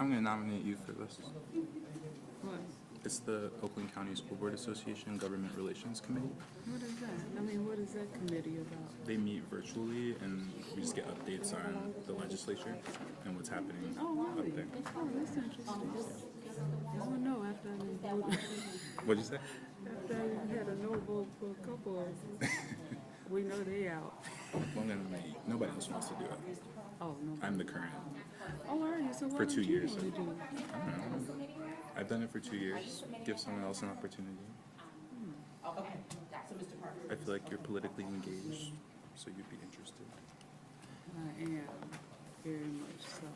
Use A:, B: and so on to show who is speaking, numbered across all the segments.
A: I'm going to nominate you for this.
B: What?
A: It's the Oakland County School Board Association Government Relations Committee.
B: What is that? I mean, what is that committee about?
A: They meet virtually, and we just get updates on the legislature and what's happening
B: Oh, really?
A: up there.
B: Oh, that's interesting. I don't know after I didn't vote.
A: What'd you say?
B: After I had a no vote for a couple of them. We know they out.
A: Well, I'm going to nominate. Nobody else wants to do it.
B: Oh, no.
A: I'm the current.
B: Oh, are you? So what
A: For
B: did
A: 2
B: you
A: years.
B: want to do?
A: I've done it for 2 years. Give someone else an opportunity. I feel like you're politically engaged, so you'd be interested.
B: I am, very much so.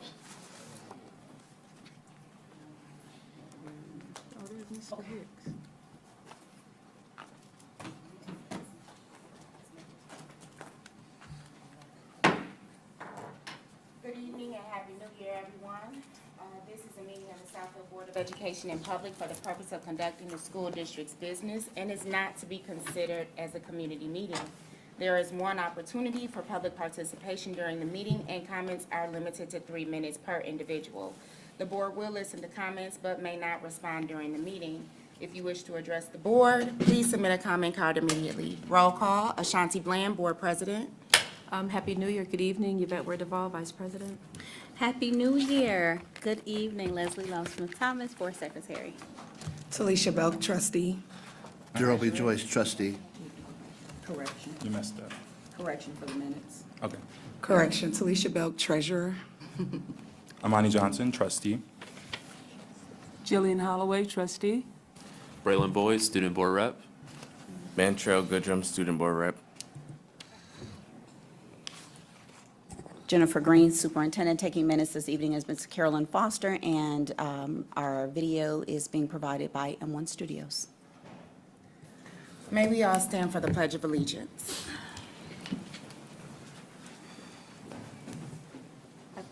B: Oh, there's Mr. Hicks.
C: Good evening and Happy New Year, everyone. This is a meeting of the Southfield Board of Education in public for the purpose of conducting the school district's business and is not to be considered as a community meeting. There is one opportunity for public participation during the meeting, and comments are limited to 3 minutes per individual. The board will listen to comments but may not respond during the meeting. If you wish to address the board, please submit a comment card immediately. Roll call, Ashanti Bland, Board President.
D: Happy New Year. Good evening. Yvette Ware Duval, Vice President.
E: Happy New Year. Good evening, Leslie Love-Smith-Thomas, Board Secretary.
F: Talisha Belk, trustee.
G: Gerald B. Joyce, trustee.
F: Correction.
A: You messed up.
F: Correction for the minutes.
A: Okay.
F: Correction, Talisha Belk, treasurer.
A: Amani Johnson, trustee.
B: Jillian Holloway, trustee.
H: Braylon Boyd, Student Board Rep. Mantrell Goodrum, Student Board Rep.
E: Jennifer Green, Superintendent. Taking minutes this evening is Ms. Carolyn Foster, and our video is being provided by M1 Studios.
C: May we all stand for the Pledge of Allegiance.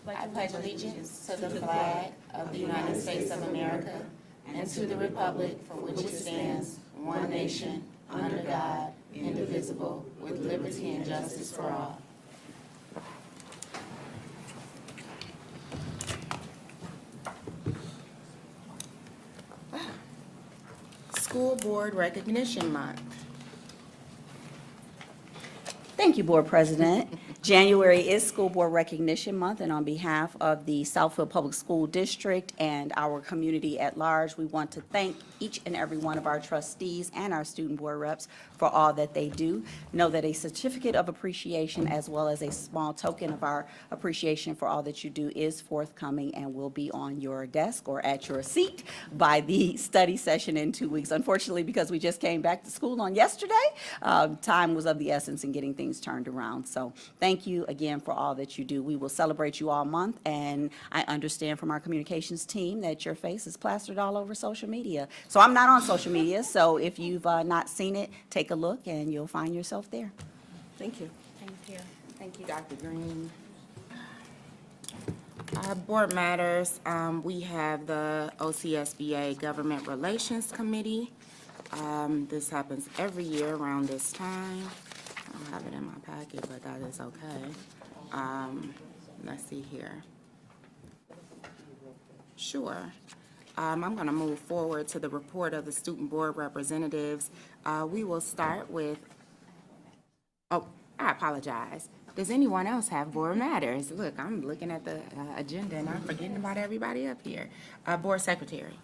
C: I pledge allegiance to the flag of the United States of America and to the republic for which it stands, one nation, under God, indivisible, with liberty and justice for all. School Board Recognition Month.
E: Thank you, Board President. January is School Board Recognition Month, and on behalf of the Southfield Public School District and our community at large, we want to thank each and every one of our trustees and our student board reps for all that they do. Know that a certificate of appreciation as well as a small token of our appreciation for all that you do is forthcoming and will be on your desk or at your seat by the study session in 2 weeks. Unfortunately, because we just came back to school on yesterday, time was of the essence in getting things turned around. So thank you again for all that you do. We will celebrate you all month, and I understand from our communications team that your face is plastered all over social media. So I'm not on social media, so if you've not seen it, take a look and you'll find yourself there.
D: Thank you.
C: Thank you. Thank you, Dr. Green. Board matters, we have the OCSBA Government Relations Committee. This happens every year around this time. I don't have it in my packet, but that is okay. Let's see here. Sure. I'm going to move forward to the report of the student board representatives. We will start with, oh, I apologize. Does anyone else have board matters? Look, I'm looking at the agenda and I'm forgetting about everybody up here. Board Secretary.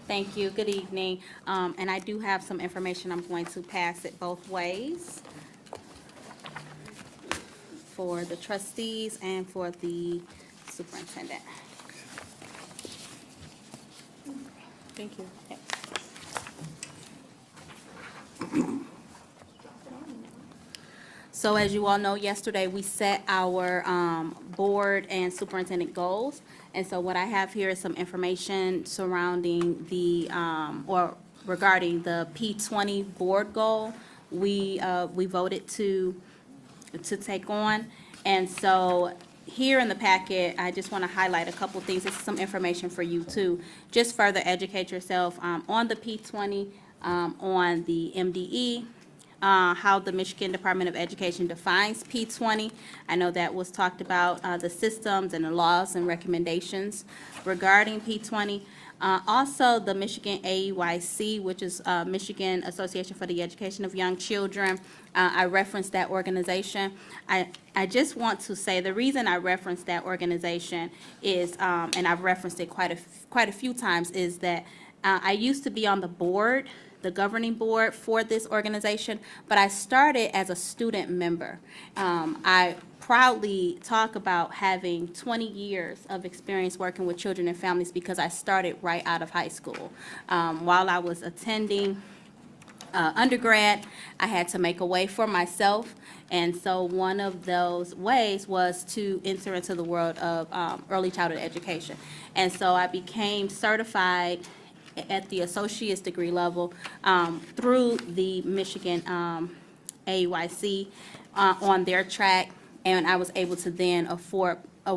E: Thank you. Good evening. And I do have some information. I'm going to pass it both ways for the trustees and for the superintendent.
D: Thank you.
E: So as you all know, yesterday we set our board and superintendent goals. And so what I have here is some information surrounding the, or regarding the P20 board goal we voted to take on. And so here in the packet, I just want to highlight a couple things. This is some information for you too. Just further educate yourself on the P20, on the MDE,
C: how the Michigan Department of Education defines P20. I know that was talked about, the systems and the laws and recommendations regarding P20. Also, the Michigan AEYC, which is Michigan Association for the Education of Young Children. I referenced that organization. I just want to say, the reason I referenced that organization is, and I've referenced it quite a few times, is that I used to be on the board, the governing board for this organization, but I started as a student member. I proudly talk about having 20 years of experience working with children and families because I started right out of high school. While I was attending undergrad, I had to make a way for myself, and so one of those ways was to enter into the world of early childhood education. And so I became certified at the associate's degree level through the Michigan AEYC on their track, and I was able to then afford a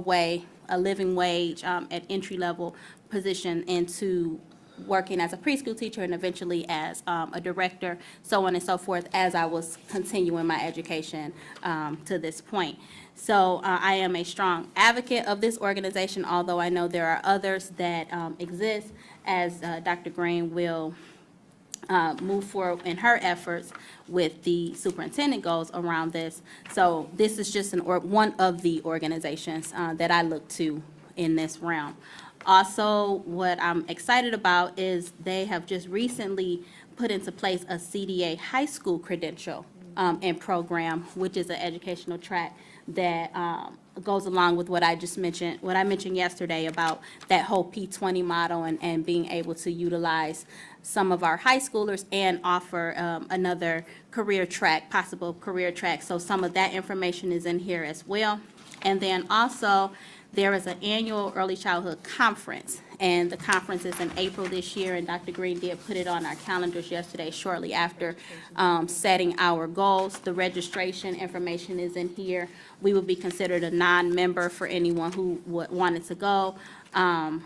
C: living wage at entry-level position into working as a preschool teacher and eventually as a director, so on and so forth, as I was continuing my education to this point. So I am a strong advocate of this organization, although I know there are others that exist, as Dr. Green will move forward in her efforts with the superintendent goals around this. So this is just one of the organizations that I look to in this realm. Also, what I'm excited about is they have just recently put into place a CDA high school credential and program, which is an educational track that goes along with what I just mentioned, what I mentioned yesterday about that whole P20 model and being able to utilize some of our high schoolers and offer another career track, possible career track. So some of that information is in here as well. And then also, there is an annual early childhood conference, and the conference is in April this year, and Dr. Green did put it on our calendars yesterday shortly after setting our goals. The registration information is in here. We would be considered a non-member for anyone who wanted to go. And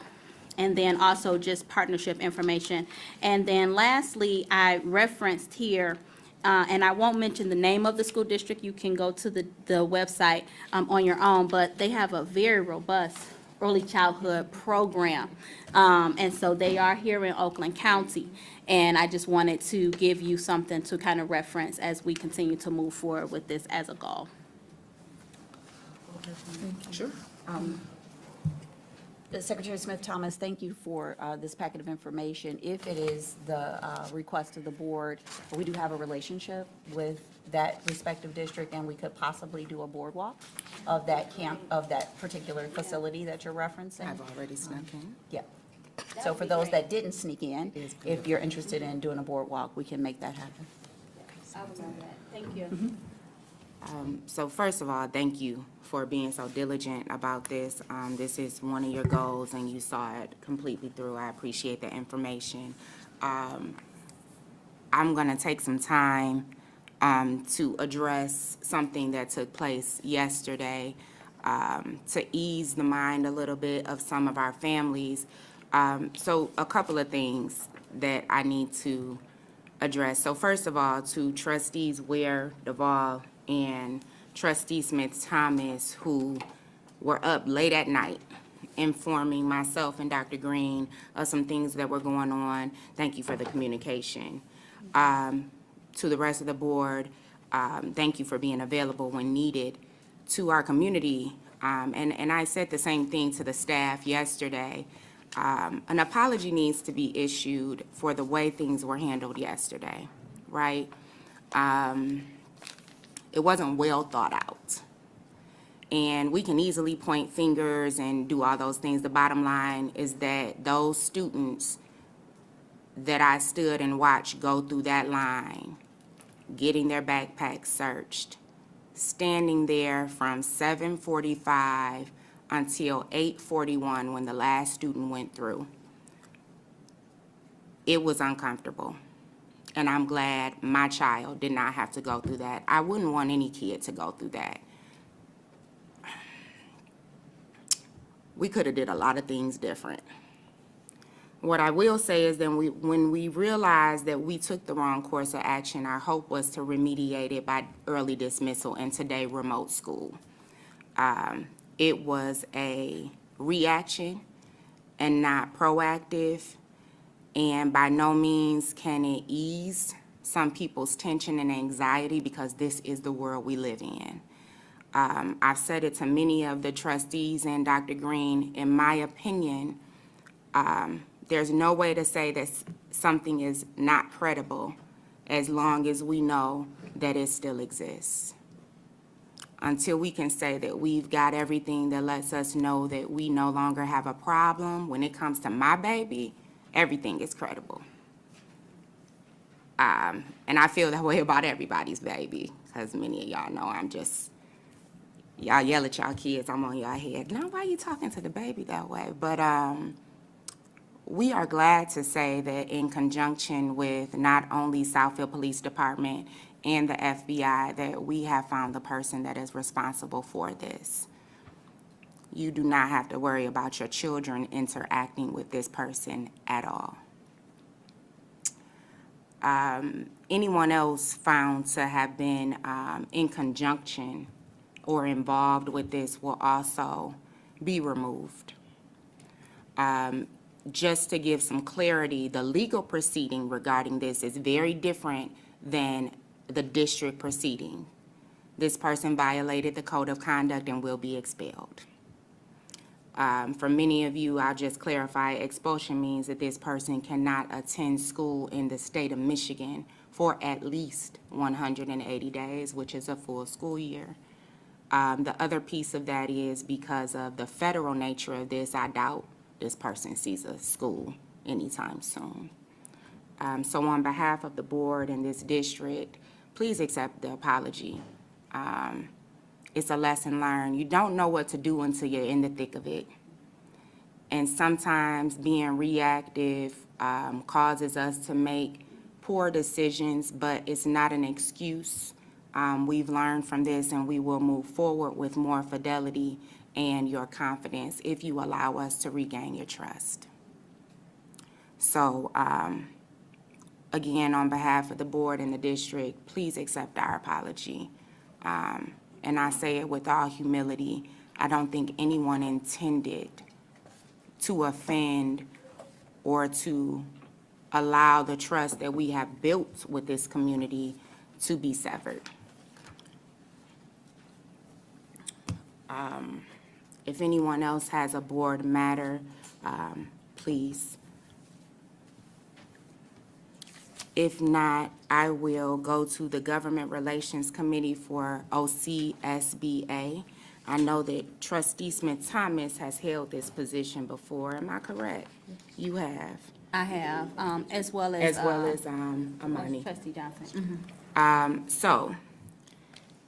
C: then also just partnership information. And then lastly, I referenced here, and I won't mention the name of the school district. You can go to the website on your own, but they have a very robust early childhood program. And so they are here in Oakland County. And I just wanted to give you something to kind of reference as we continue to move forward with this as a goal.
F: Sure.
E: Secretary Smith-Thomas, thank you for this packet of information. If it is the request of the board, we do have a relationship with that respective district, and we could possibly do a boardwalk of that particular facility that you're referencing.
F: I've already snuck in.
E: Yeah. So for those that didn't sneak in, if you're interested in doing a boardwalk, we can make that happen.
C: I would love that. Thank you.
I: So first of all, thank you for being so diligent about this. This is one of your goals, and you saw it completely through. I appreciate the information. I'm going to take some time to address something that took place yesterday to ease the mind a little bit of some of our families. So a couple of things that I need to address. So first of all, to trustees Ware, Duvall, and Trustee Smith-Thomas, who were up late at night informing myself and Dr. Green of some things that were going on. Thank you for the communication. To the rest of the board, thank you for being available when needed to our community. And I said the same thing to the staff yesterday. An apology needs to be issued for the way things were handled yesterday, right? It wasn't well thought out. And we can easily point fingers and do all those things. The bottom line is that those students that I stood and watched go through that line, getting their backpacks searched, standing there from 7:45 until 8:41 when the last student went through, it was uncomfortable. And I'm glad my child did not have to go through that. I wouldn't want any kid to go through that. We could have did a lot of things different. What I will say is that when we realized that we took the wrong course of action, our hope was to remediate it by early dismissal and today remote school. It was a reaction and not proactive, and by no means can it ease some people's tension and anxiety because this is the world we live in. I've said it to many of the trustees and Dr. Green, in my opinion, there's no way to say that something is not credible as long as we know that it still exists. Until we can say that we've got everything that lets us know that we no longer have a problem, when it comes to my baby, everything is credible. And I feel that way about everybody's baby, because many of y'all know y'all yell at y'all kids, I'm on y'all head. No, why you talking to the baby that way? But we are glad to say that in conjunction with not only Southfield Police Department and the FBI, that we have found the person that is responsible for this. You do not have to worry about your children interacting with this person at all. Anyone else found to have been in conjunction or involved with this will also be removed. Just to give some clarity, the legal proceeding regarding this is very different than the district proceeding. This person violated the code of conduct and will be expelled. For many of you, I'll just clarify, expulsion means that this person cannot attend school in the state of Michigan for at least 180 days, which is a full school year. The other piece of that is because of the federal nature of this, I doubt this person sees a school anytime soon. So on behalf of the board and this district, please accept the apology. It's a lesson learned. You don't know what to do until you're in the thick of it. And sometimes being reactive causes us to make poor decisions, but it's not an excuse. We've learned from this and we will move forward with more fidelity and your confidence if you allow us to regain your trust. So, again, on behalf of the board and the district, please accept our apology. And I say it with all humility. I don't think anyone intended to offend or to allow the trust that we have built with this community to be severed. If anyone else has a board matter, please. If not, I will go to the Government Relations Committee for OCSBA. I know that Trustee Smith-Thomas has held this position before. Am I correct? You have,
E: I have, as well
I: as well as Amani.
E: Trustee Johnson.
I: So,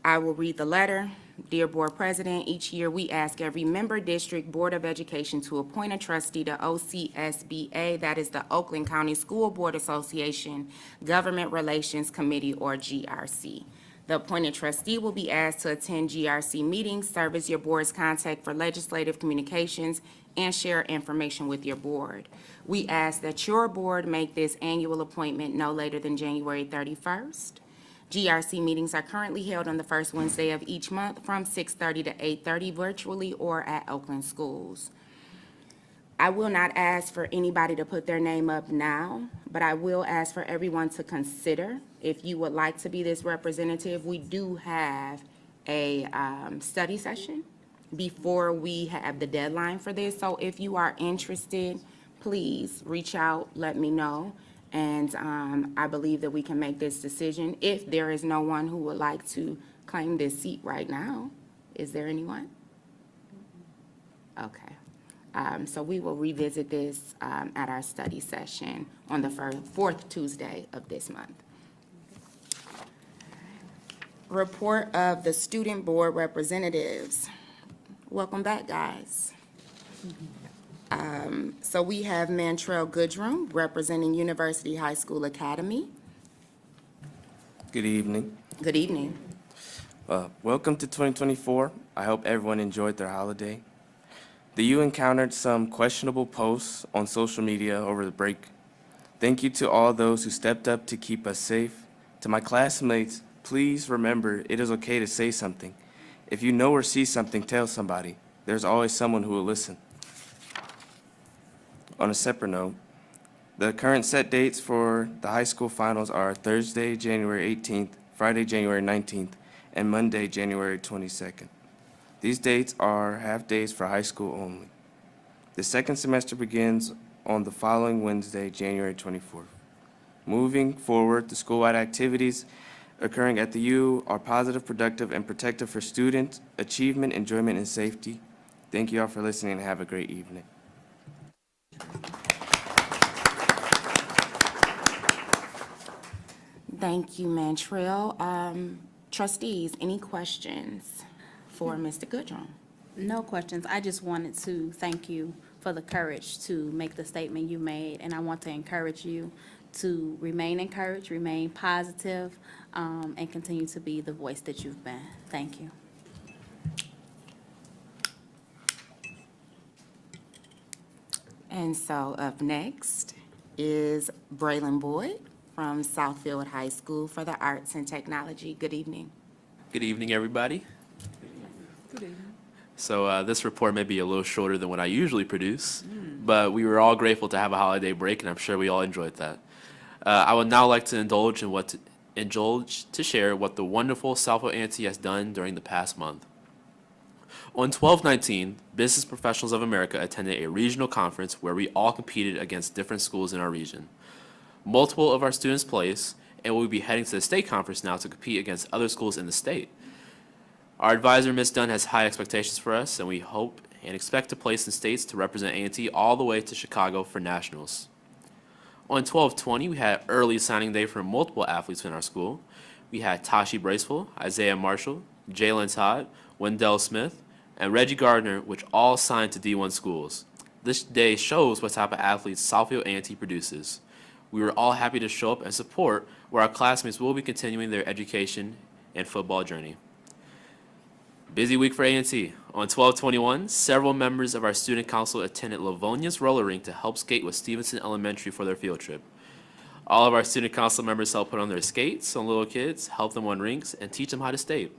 I: I will read the letter. Dear Board President, each year we ask every member district Board of Education to appoint a trustee to OCSBA, that is the Oakland County School Board Association Government Relations Committee, or GRC. The appointed trustee will be asked to attend GRC meetings, serve as your board's contact for legislative communications, and share information with your board. We ask that your board make this annual appointment no later than January 31st. GRC meetings are currently held on the first Wednesday of each month from 6:30 to 8:30 virtually or at Oakland schools. I will not ask for anybody to put their name up now, but I will ask for everyone to consider if you would like to be this representative. We do have a study session before we have the deadline for this, so if you are interested, please reach out, let me know. And I believe that we can make this decision if there is no one who would like to claim this seat right now. Is there anyone? Okay. So we will revisit this at our study session on the fourth Tuesday of this month. Report of the Student Board Representatives. Welcome back, guys. So we have Mantrell Goodrum representing University High School Academy.
H: Good evening.
I: Good evening.
H: Welcome to 2024. I hope everyone enjoyed their holiday. The U encountered some questionable posts on social media over the break. Thank you to all those who stepped up to keep us safe. To my classmates, please remember it is okay to say something. If you know or see something, tell somebody. There's always someone who will listen. On a separate note, the current set dates for the high school finals are Thursday, January 18th, Friday, January 19th, and Monday, January 22nd. These dates are half-days for high school only. The second semester begins on the following Wednesday, January 24th. Moving forward, the school-wide activities occurring at the U are positive, productive, and protective for student achievement, enjoyment, and safety. Thank you all for listening and have a great evening.
I: Thank you, Mantrell. Trustees, any questions for Mr. Goodrum?
J: No questions. I just wanted to thank you for the courage to make the statement you made, and I want to encourage you to remain encouraged, remain positive, and continue to be the voice that you've been. Thank you.
I: And so up next is Braylon Boyd from Southfield High School for the Arts and Technology. Good evening.
K: Good evening, everybody.
B: Good evening.
K: So this report may be a little shorter than what I usually produce, but we were all grateful to have a holiday break, and I'm sure we all enjoyed that. I would now like to indulge to share what the wonderful Southfield A&T has done during the past month. On 12/19, Business Professionals of America attended a regional conference where we all competed against different schools in our region. Multiple of our students placed, and we'll be heading to the state conference now to compete against other schools in the state. Our advisor, Ms. Dunn, has high expectations for us, and we hope and expect to place in states to represent A&T all the way to Chicago for nationals. On 12/20, we had early signing day for multiple athletes in our school. We had Tashi Bracewell, Isaiah Marshall, Jalen Todd, Wendell Smith, and Reggie Gardner, which all signed to D1 schools. This day shows what type of athletes Southfield A&T produces. We were all happy to show up and support where our classmates will be continuing their education and football journey. Busy week for A&T. On 12/21, several members of our student council attended Livonia's roller rink to help skate with Stevenson Elementary for their field trip. All of our student council members helped put on their skates on little kids, help them on rinks, and teach them how to skate.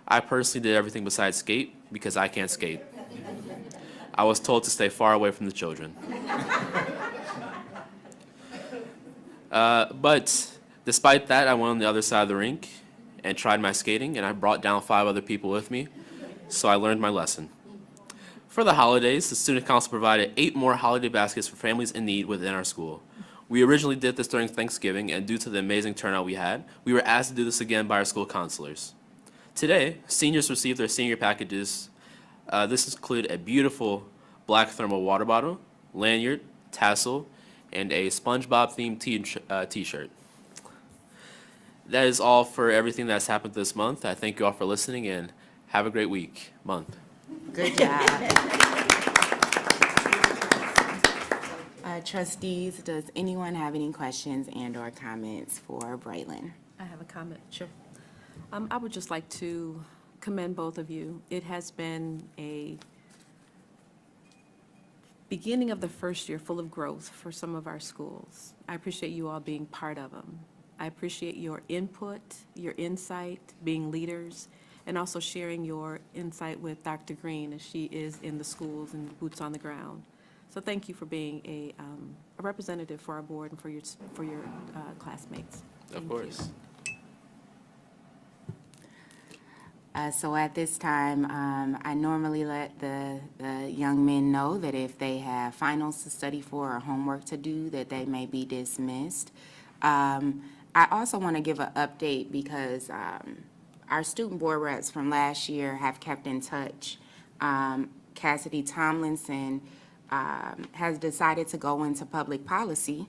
K: I personally did everything besides skate because I can't skate. I was told to stay far away from the children. But despite that, I went on the other side of the rink and tried my skating, and I brought down 5 other people with me, so I learned my lesson. For the holidays, the student council provided 8 more holiday baskets for families in need within our school. We originally did this during Thanksgiving, and due to the amazing turnout we had, we were asked to do this again by our school counselors. Today, seniors received their senior packages. This included a beautiful black thermal water bottle, lanyard, tassel, and a SpongeBob-themed t-shirt. That is all for everything that's happened this month. I thank you all for listening, and have a great month.
I: Good job. Trustees, does anyone have any questions and/or comments for Braylon?
D: I have a comment, sure. I would just like to commend both of you. It has been a beginning of the first year full of growth for some of our schools. I appreciate you all being part of them. I appreciate your input, your insight, being leaders, and also sharing your insight with Dr. Green as she is in the schools and boots on the ground. So thank you for being a representative for our board and for your classmates.
K: Of course.
I: So at this time, I normally let the young men know that if they have finals to study for or homework to do, that they may be dismissed. I also want to give an update because our student board reps from last year have kept in touch. Cassidy Tomlinson has decided to go into public policy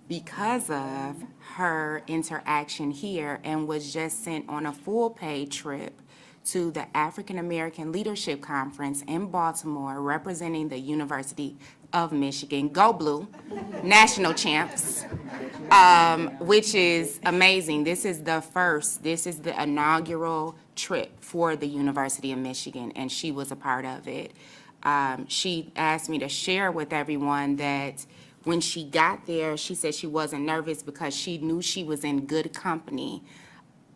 I: because of her interaction here and was just sent on a full-paid trip to the African American Leadership Conference in Baltimore, representing the University of Michigan. Go Blue, national champs, which is amazing. This is the inaugural trip for the University of Michigan, and she was a part of it. she asked me to share with everyone that when she got there, she said she wasn't nervous because she knew she was in good company.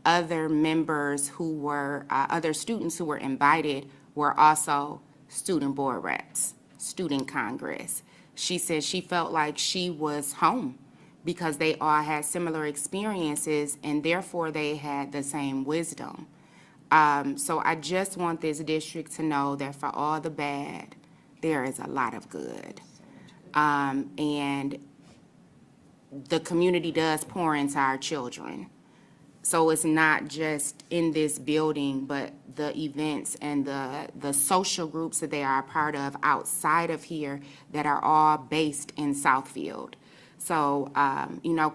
I: Other members who were, other students who were invited were also student board reps, student congress. She said she felt like she was home because they all had similar experiences and therefore they had the same wisdom. So I just want this district to know that for all the bad, there is a lot of good. And the community does pour into our children. So it's not just in this building, but the events and the social groups that they are a part of outside of here that are all based in Southfield. So,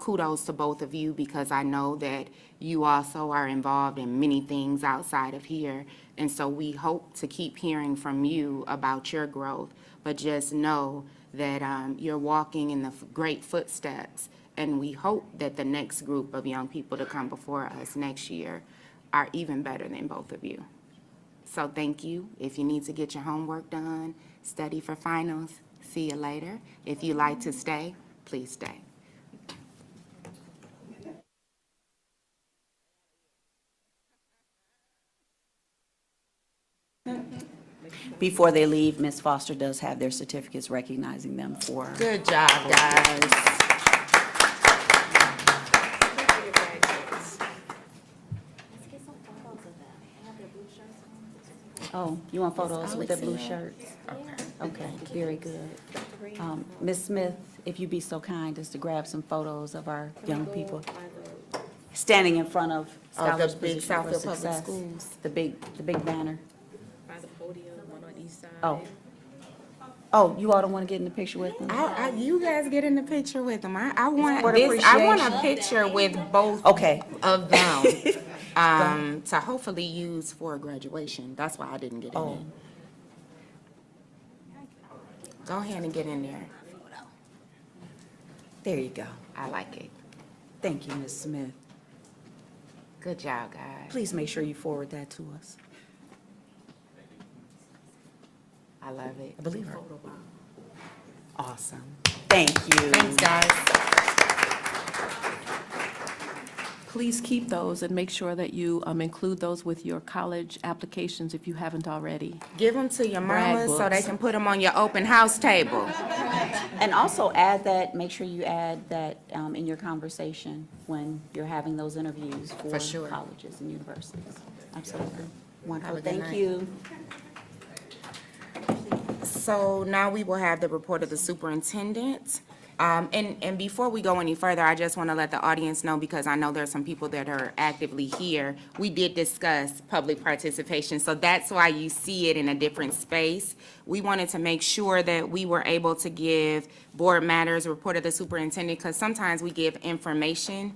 I: kudos to both of you because I know that you also are involved in many things outside of here. And so we hope to keep hearing from you about your growth, but just know that you're walking in the great footsteps. And we hope that the next group of young people to come before us next year are even better than both of you. So thank you. If you need to get your homework done, study for finals, see you later. If you like to stay, please stay.
E: Before they leave, Ms. Foster does have their certificates recognizing them for.
I: Good job, guys.
E: Oh, you want photos with the blue shirts? Okay, very good. Ms. Smith, if you'd be so kind as to grab some photos of our young people standing in front of Scholars
I: the big
E: Position for
I: Southfield Public
E: Success.
I: Schools.
E: The big banner.
D: By the podium, one on each side.
E: Oh, you all don't want to get in the picture with them?
I: You guys get in the picture with them. I want
E: Sport
I: this, I want a
E: appreciation.
I: picture with both
E: Okay.
I: of them, to hopefully use for graduation. That's why I didn't get in
E: Oh.
I: there. Go ahead and get in there.
E: There you go.
I: I like it.
E: Thank you, Ms. Smith.
I: Good job, guys.
E: Please make sure you forward that to us.
I: I love it.
E: I believe her. Awesome. Thank you.
I: Thanks, guys.
D: Please keep those and make sure that you include those with your college applications if you haven't already.
I: Give them to your
D: Brag
I: mamas so they
D: books.
I: can put them on your open house table.
E: And also add that, make sure you add that in your conversation when you're having those interviews for
I: sure.
E: colleges and universities. Absolutely. Wonderful.
I: Have a good
E: Thank
I: night.
E: you.
I: So now we will have the report of the superintendent. And before we go any further, I just want to let the audience know, because I know there's some people that are actively here, we did discuss public participation, so that's why you see it in a different space. We wanted to make sure that we were able to give board matters, report of the superintendent, because sometimes we give information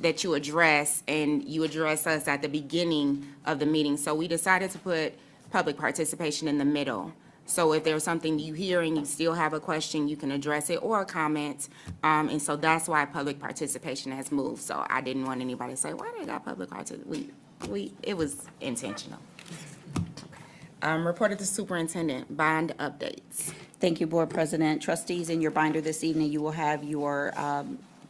I: that you address, and you address us at the beginning of the meeting. So we decided to put public participation in the middle. So if there's something you hear and you still have a question, you can address it or a comment. And so that's why public participation has moved. So I didn't want anybody to say, why they got public participation? It was intentional. Report of the superintendent, bond updates.
E: Thank you, Board President. Trustees, in your binder this evening, you will have your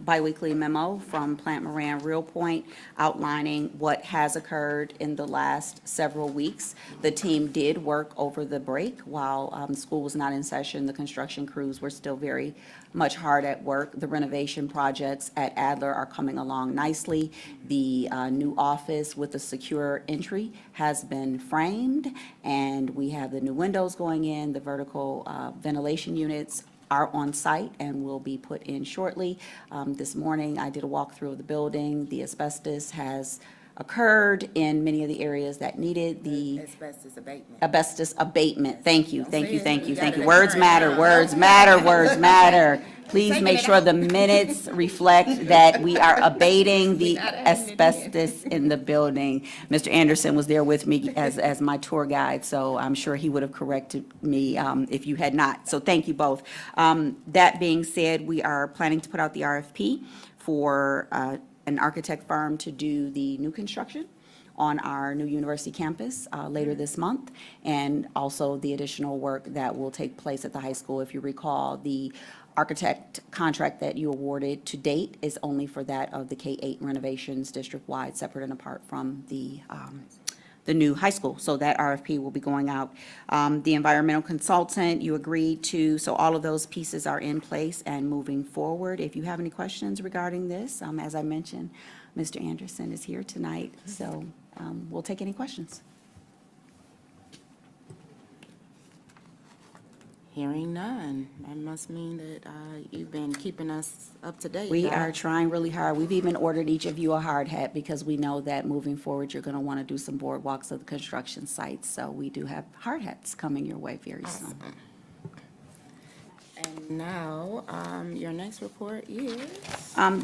E: biweekly memo from Plant Moran Real Point outlining what has occurred in the last several weeks. The team did work over the break while school was not in session. The construction crews were still very much hard at work. The renovation projects at Adler are coming along nicely. The new office with the secure entry has been framed, and we have the new windows going in. The vertical ventilation units are on site and will be put in shortly. This morning, I did a walkthrough of the building. The asbestos has occurred in many of the areas that needed the
I: Asbestos abatement.
E: asbestos abatement. Thank you, thank you, thank you,
I: You
E: thank
I: got
E: you.
I: it
E: Words
I: right
E: matter,
I: now.
E: words matter, words matter. Please make sure the minutes reflect that we are abating the asbestos in the building. Mr. Anderson was there with me as my tour guide, so I'm sure he would have corrected me if you had not. So thank you both. That being said, we are planning to put out the RFP for an architect firm to do the new construction on our new university campus later this month, and also the additional work that will take place at the high school. If you recall, the architect contract that you awarded to date is only for that of the K-8 renovations district-wide, separate and apart from the new high school. So that RFP will be going out. The environmental consultant, you agreed to, so all of those pieces are in place and moving forward. If you have any questions regarding this, as I mentioned, Mr. Anderson is here tonight, so we'll take any questions.
I: Hearing none, that must mean that you've been keeping us up to date.
E: We
I: Doc.
E: are trying really hard. We've even ordered each of you a hard hat because we know that moving forward, you're going to want to do some boardwalks of the construction sites. So we do have hard hats coming your way very soon.
I: And now, your next report is?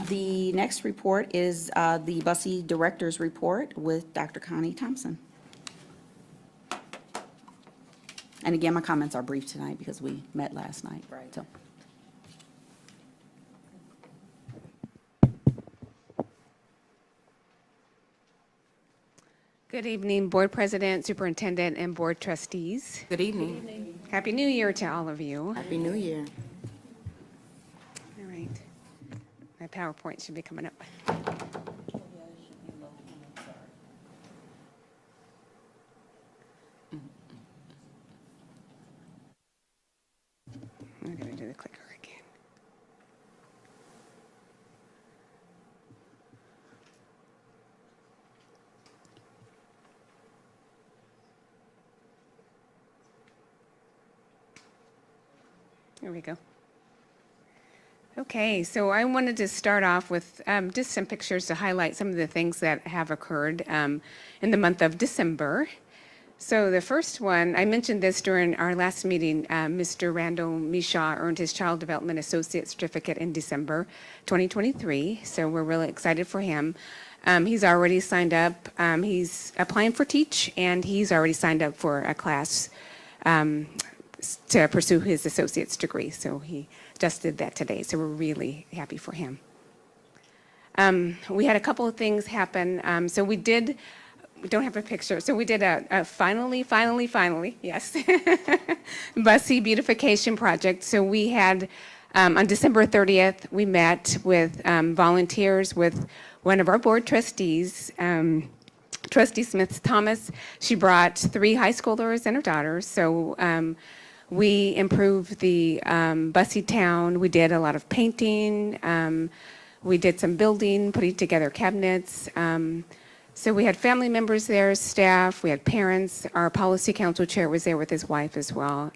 E: The next report is the Bussy Director's Report with Dr. Connie Thompson. And again, my comments are brief tonight because we met last night.
I: Right.
E: So.
L: Good evening, Board President, Superintendent, and Board Trustees.
I: Good evening.
L: Happy New Year to all of you.
I: Happy New Year.
L: All right. My PowerPoint should be coming up. I'm going to do the clicker again. There we go. Okay, so I wanted to start off with just some pictures to highlight some of the things that have occurred in the month of December. So the first one, I mentioned this during our last meeting, Mr. Randall Mishaw earned his Child Development Associate Certificate in December 2023, so we're really excited for him. He's already signed up, he's applying for Teach, and he's already signed up for a class to pursue his associate's degree, so he just did that today, so we're really happy for him. We had a couple of things happen. So we don't have a picture, so we did a finally, yes, Bussy beautification project. So we had, on December 30th, we met with volunteers with one of our board trustees, Trustee Smith Thomas. She brought 3 high schoolers and her daughters, so we improved the Bussy town. We did a lot of painting. We did some building, putting together cabinets. So we had family members there, staff, we had parents. Our policy council chair was there with his wife as well.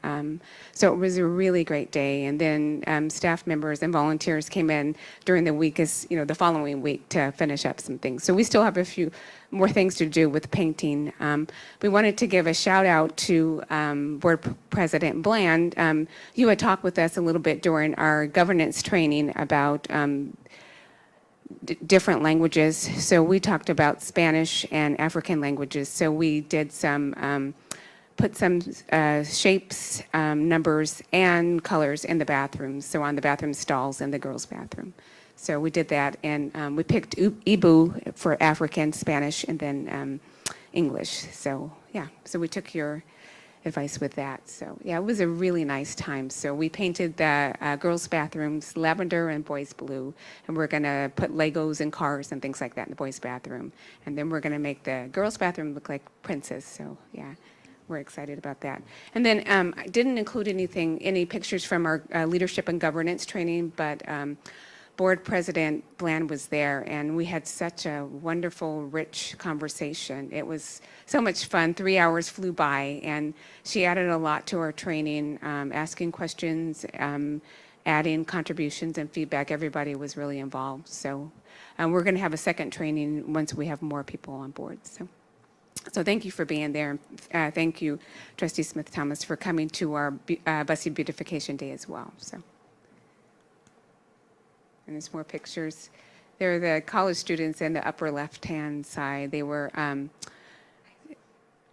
L: So it was a really great day. And then staff members and volunteers came in during the week, the following week, to finish up some things. So we still have a few more things to do with painting. We wanted to give a shout out to Board President Bland. You had talked with us a little bit during our governance training about different languages. So we talked about Spanish and African languages. So we did put some shapes, numbers, and colors in the bathrooms. So on the bathroom stalls in the girls' bathroom. So we did that, and we picked Ibu for African, Spanish, and then English. So yeah, so we took your advice with that. So yeah, it was a really nice time. So we painted the girls' bathrooms lavender and boys' blue, and we're gonna put Legos and cars and things like that in the boys' bathroom. And then we're gonna make the girls' bathroom look like Princess. So yeah, we're excited about that. And then I didn't include any pictures from our leadership and governance training, but Board President Bland was there, and we had such a wonderful, rich conversation. It was so much fun. 3 hours flew by, and she added a lot to our training, asking questions, adding contributions and feedback. Everybody was really involved. So we're going to have a second training once we have more people on board. So thank you for being there. Thank you, Trustee Smith Thomas, for coming to our Bussy Beautification Day as well. And there's more pictures. They're the college students in the upper left-hand side. They were,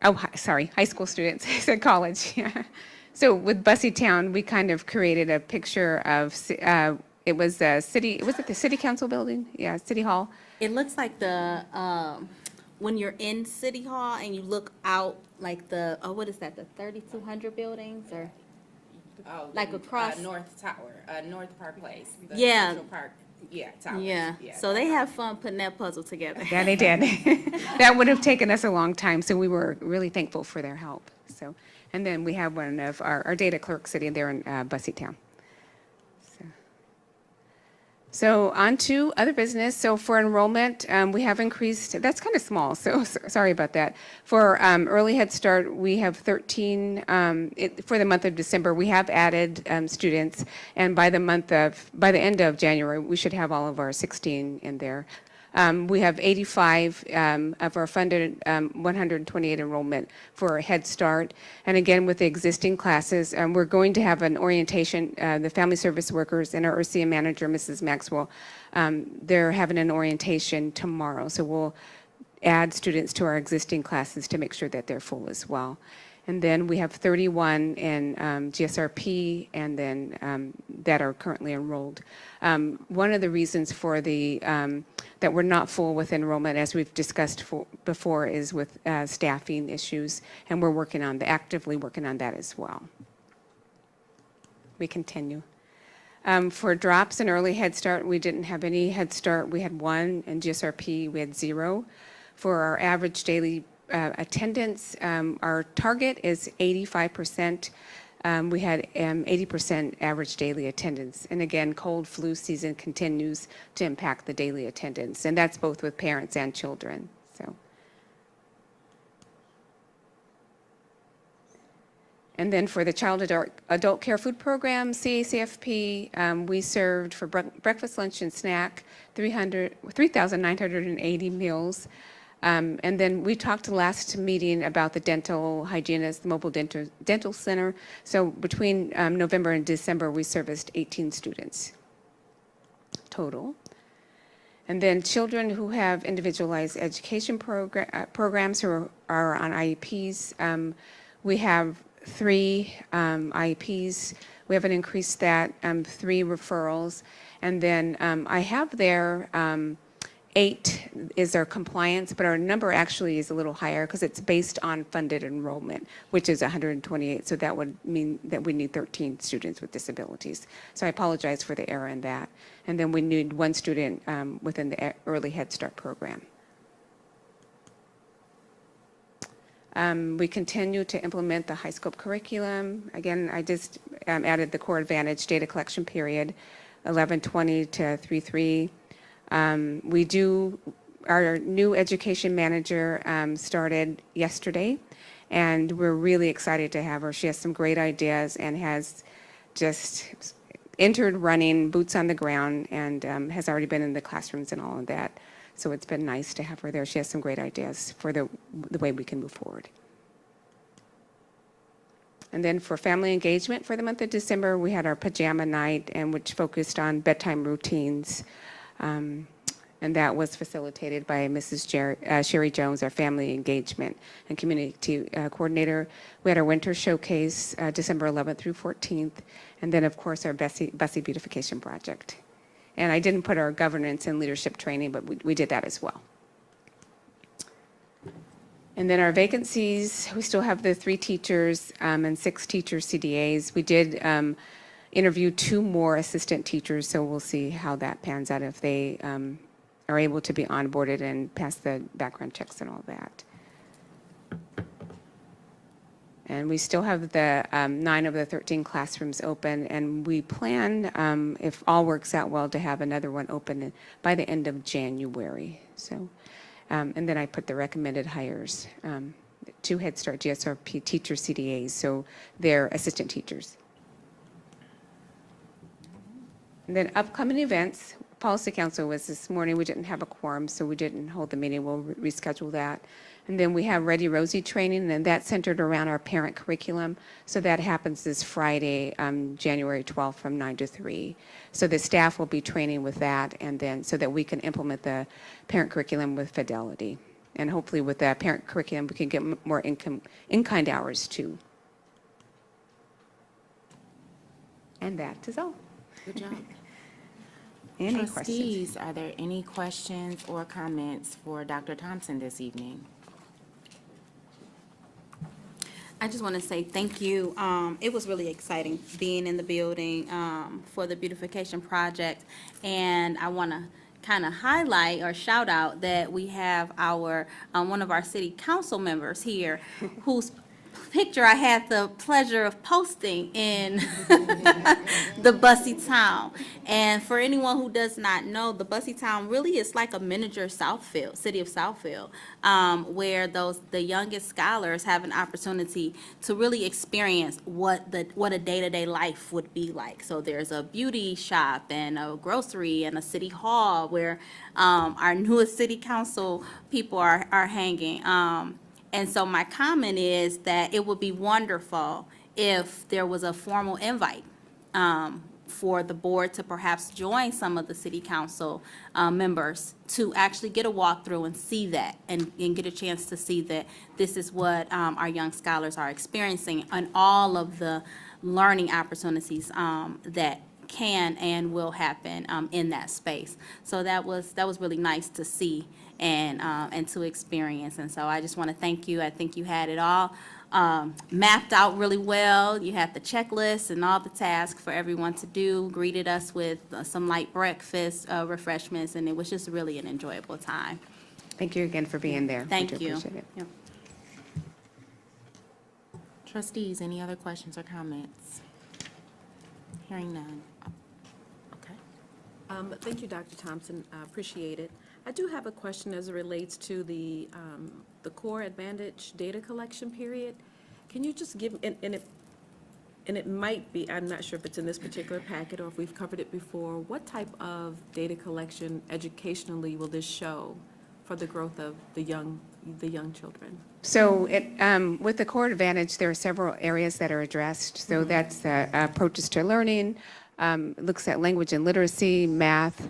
L: high school students. I said college, yeah. So with Bussy Town, we kind of created a picture of, it was the city council building? Yeah, City Hall.
J: It looks like the when you're in City Hall and you look out, like the, oh, what is that, the 3,200 buildings, or?
C: Oh,
J: Like across-
C: North Tower, North Park Place. the
J: Yeah.
C: Central Park, yeah, towers.
J: Yeah, so they have fun putting that puzzle together.
L: Yeah, they did. That would have taken us a long time, so we were really thankful for their help. So, and then we have one of our data clerks sitting there in Bussy Town. So on to other business. So for enrollment, we have increased, that's kind of small, so sorry about that. For early Head Start, we have 13, for the month of December, we have added students, and by the end of January, we should have all of our 16 in there. We have 85 of our funded 128 enrollment for Head Start. And again, with the existing classes, we're going to have an orientation. The family service workers and our URSIA manager, Mrs. Maxwell, they're having an orientation tomorrow. So we'll add students to our existing classes to make sure that they're full as well. And then we have 31 in GSRP and then that are currently enrolled. One of the reasons for the that we're not full with enrollment, as we've discussed before, is with staffing issues, and we're actively working on that as well. We continue. For drops in early Head Start, we didn't have any Head Start. We had 1, and GSRP, we had 0. For our average daily attendance, our target is 85%. We had 80% average daily attendance. And again, cold flu season continues to impact the daily attendance, and that's both with parents and children. So. And then for the Child Adult Care Food Program, CACFP, we served for breakfast, lunch, and snack 3,980 meals. And then we talked last meeting about the dental hygienist, the mobile dental center. So between November and December, we serviced 18 students total. And then children who have individualized education programs who are on IEPs, we have 3 IEPs. We haven't increased that, 3 referrals. And then I have there 8 is our compliance, but our number actually is a little higher because it's based on funded enrollment, which is 128. So that would mean that we need 13 students with disabilities. So I apologize for the error in that. And then we need 1 student within the early Head Start program. We continue to implement the high scope curriculum. Again, I just added the Core Advantage data collection period, 11/20 to 3/3. Our new education manager started yesterday, and we're really excited to have her. She has some great ideas and has just entered running, boots on the ground, and has already been in the classrooms and all of that. So it's been nice to have her there. She has some great ideas for the way we can move forward. And then for family engagement for the month of December, we had our pajama night, and which focused on bedtime routines. And that was facilitated by Mrs. Sherry Jones, our family engagement and community coordinator. We had our winter showcase December 11th through 14th, and then of course our Bussy beautification project. And I didn't put our governance and leadership training, but we did that as well. And then our vacancies, we still have the 3 teachers and 6 teacher CDAs. We did interview 2 more assistant teachers, so we'll see how that pans out if they are able to be onboarded and pass the background checks and all that. And we still have the 9 of the 13 classrooms open, and we plan, if all works out well, to have another one open by the end of January. So, and then I put the recommended hires, 2 Head Start GSRP teacher CDAs, so they're assistant teachers. And then upcoming events, Policy Council was this morning. We didn't have a quorum, so we didn't hold the meeting. We'll reschedule that. And then we have Ready Rosie training, and that's centered around our parent curriculum. So that happens this Friday, January 12th from 9 to 3. So the staff will be training with that, and then so that we can implement the parent curriculum with fidelity. And hopefully with that parent curriculum, we can get more in-kind hours too. And that is all.
I: Good job.
L: Any questions?
I: Trustees, are there any questions or comments for Dr. Thompson this evening?
J: I just want to say thank you. It was really exciting being in the building for the beautification project. And I want to kind of highlight or shout out that we have our, one of our city council members here whose picture I had the pleasure of posting in the Bussy Town. And for anyone who does not know, the Bussy Town really is like a miniature Southfield, city of Southfield, where the youngest scholars have an opportunity to really experience what a day-to-day life would be like. So there's a beauty shop and a grocery and a city hall where our newest city council people are hanging. And so my comment is that it would be wonderful if there was a formal invite for the board to perhaps join some of the city council members to actually get a walkthrough and see that and get a chance to see that this is what our young scholars are experiencing and all of the learning opportunities that can and will happen in that space. So that was really nice to see and to experience. And so I just want to thank you. I think you had it all mapped out really well. You had the checklist and all the tasks for everyone to do, greeted us with some light breakfast, refreshments, and it was just really an enjoyable time.
L: Thank you again for being there. We
J: Thank
L: do
J: you.
L: appreciate it.
J: Yep.
I: Trustees, any other questions or comments? Hearing none. Okay.
D: Thank you, Dr. Thompson. I appreciate it. I do have a question as it relates to the core advantage data collection period. Can you just give, and it might be, I'm not sure if it's in this particular packet or if we've covered it before, what type of data collection educationally will this show for the growth of the young children?
L: So with the core advantage, there are several areas that are addressed. So that's approaches to learning, looks at language and literacy, math,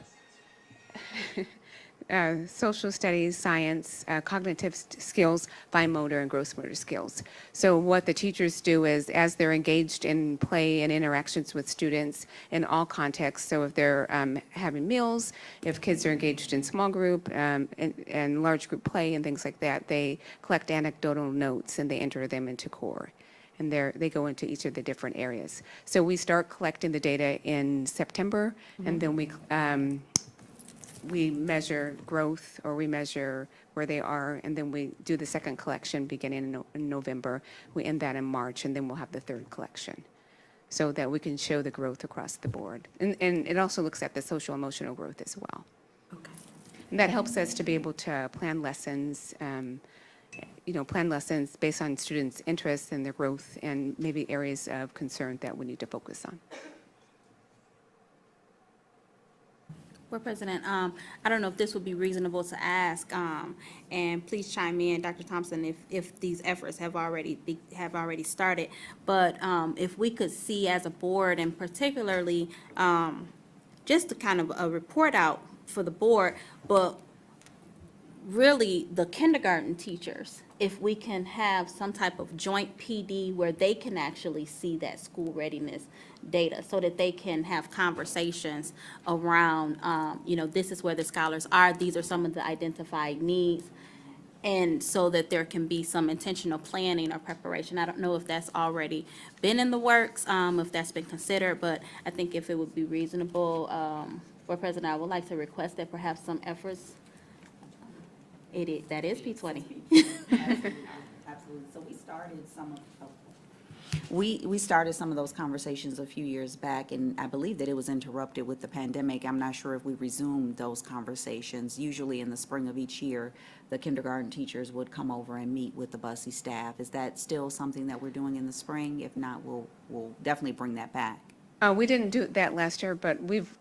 L: social studies, science, cognitive skills, fine motor, and gross motor skills. So what the teachers do is, as they're engaged in play and interactions with students in all contexts, so if they're having meals, if kids are engaged in small group and large group play and things like that, they collect anecdotal notes and they enter them into core. And they go into each of the different areas. So we start collecting the data in September, and then we measure growth, or we measure where they are, and then we do the second collection beginning in November. We end that in March, and then we'll have the third collection, so that we can show the growth across the board. And it also looks at the social emotional growth as well.
D: Okay.
L: And that helps us to be able to plan lessons, plan lessons based on students' interests and their growth and maybe areas of concern that we need to focus on.
J: Board President, I don't know if this would be reasonable to ask, and please chime in, Dr. Thompson, if these efforts have already started. But if we could see as a board, and particularly just to kind of a report out for the board, but really the kindergarten teachers, if we can have some type of joint PD where they can actually see that school readiness data so that they can have conversations around, this is where the scholars are, these are some of the identified needs, and so that there can be some intentional planning or preparation. I don't know if that's already been in the works, if that's been considered, but I think if it would be reasonable, Board President, I would like to request that perhaps some efforts. That is P20.
E: Absolutely. So we started some of those conversations a few years back, and I believe that it was interrupted with the pandemic. I'm not sure if we resumed those conversations. Usually in the spring of each year, the kindergarten teachers would come over and meet with the Bussy staff. Is that still something that we're doing in the spring? If not, we'll definitely bring that back.
L: We didn't do that last year, but we've,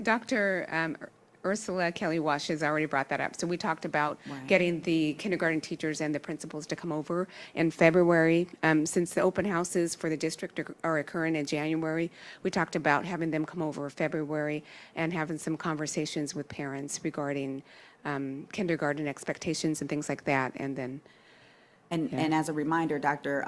L: Dr. Ursula Kelly-Wash has already brought that up. So we talked about getting the kindergarten teachers and the principals to come over in February. Since the open houses for the district are occurring in January, we talked about having them come over in February and having some conversations with parents regarding kindergarten expectations and things like that. And then,
E: And as a reminder, Dr.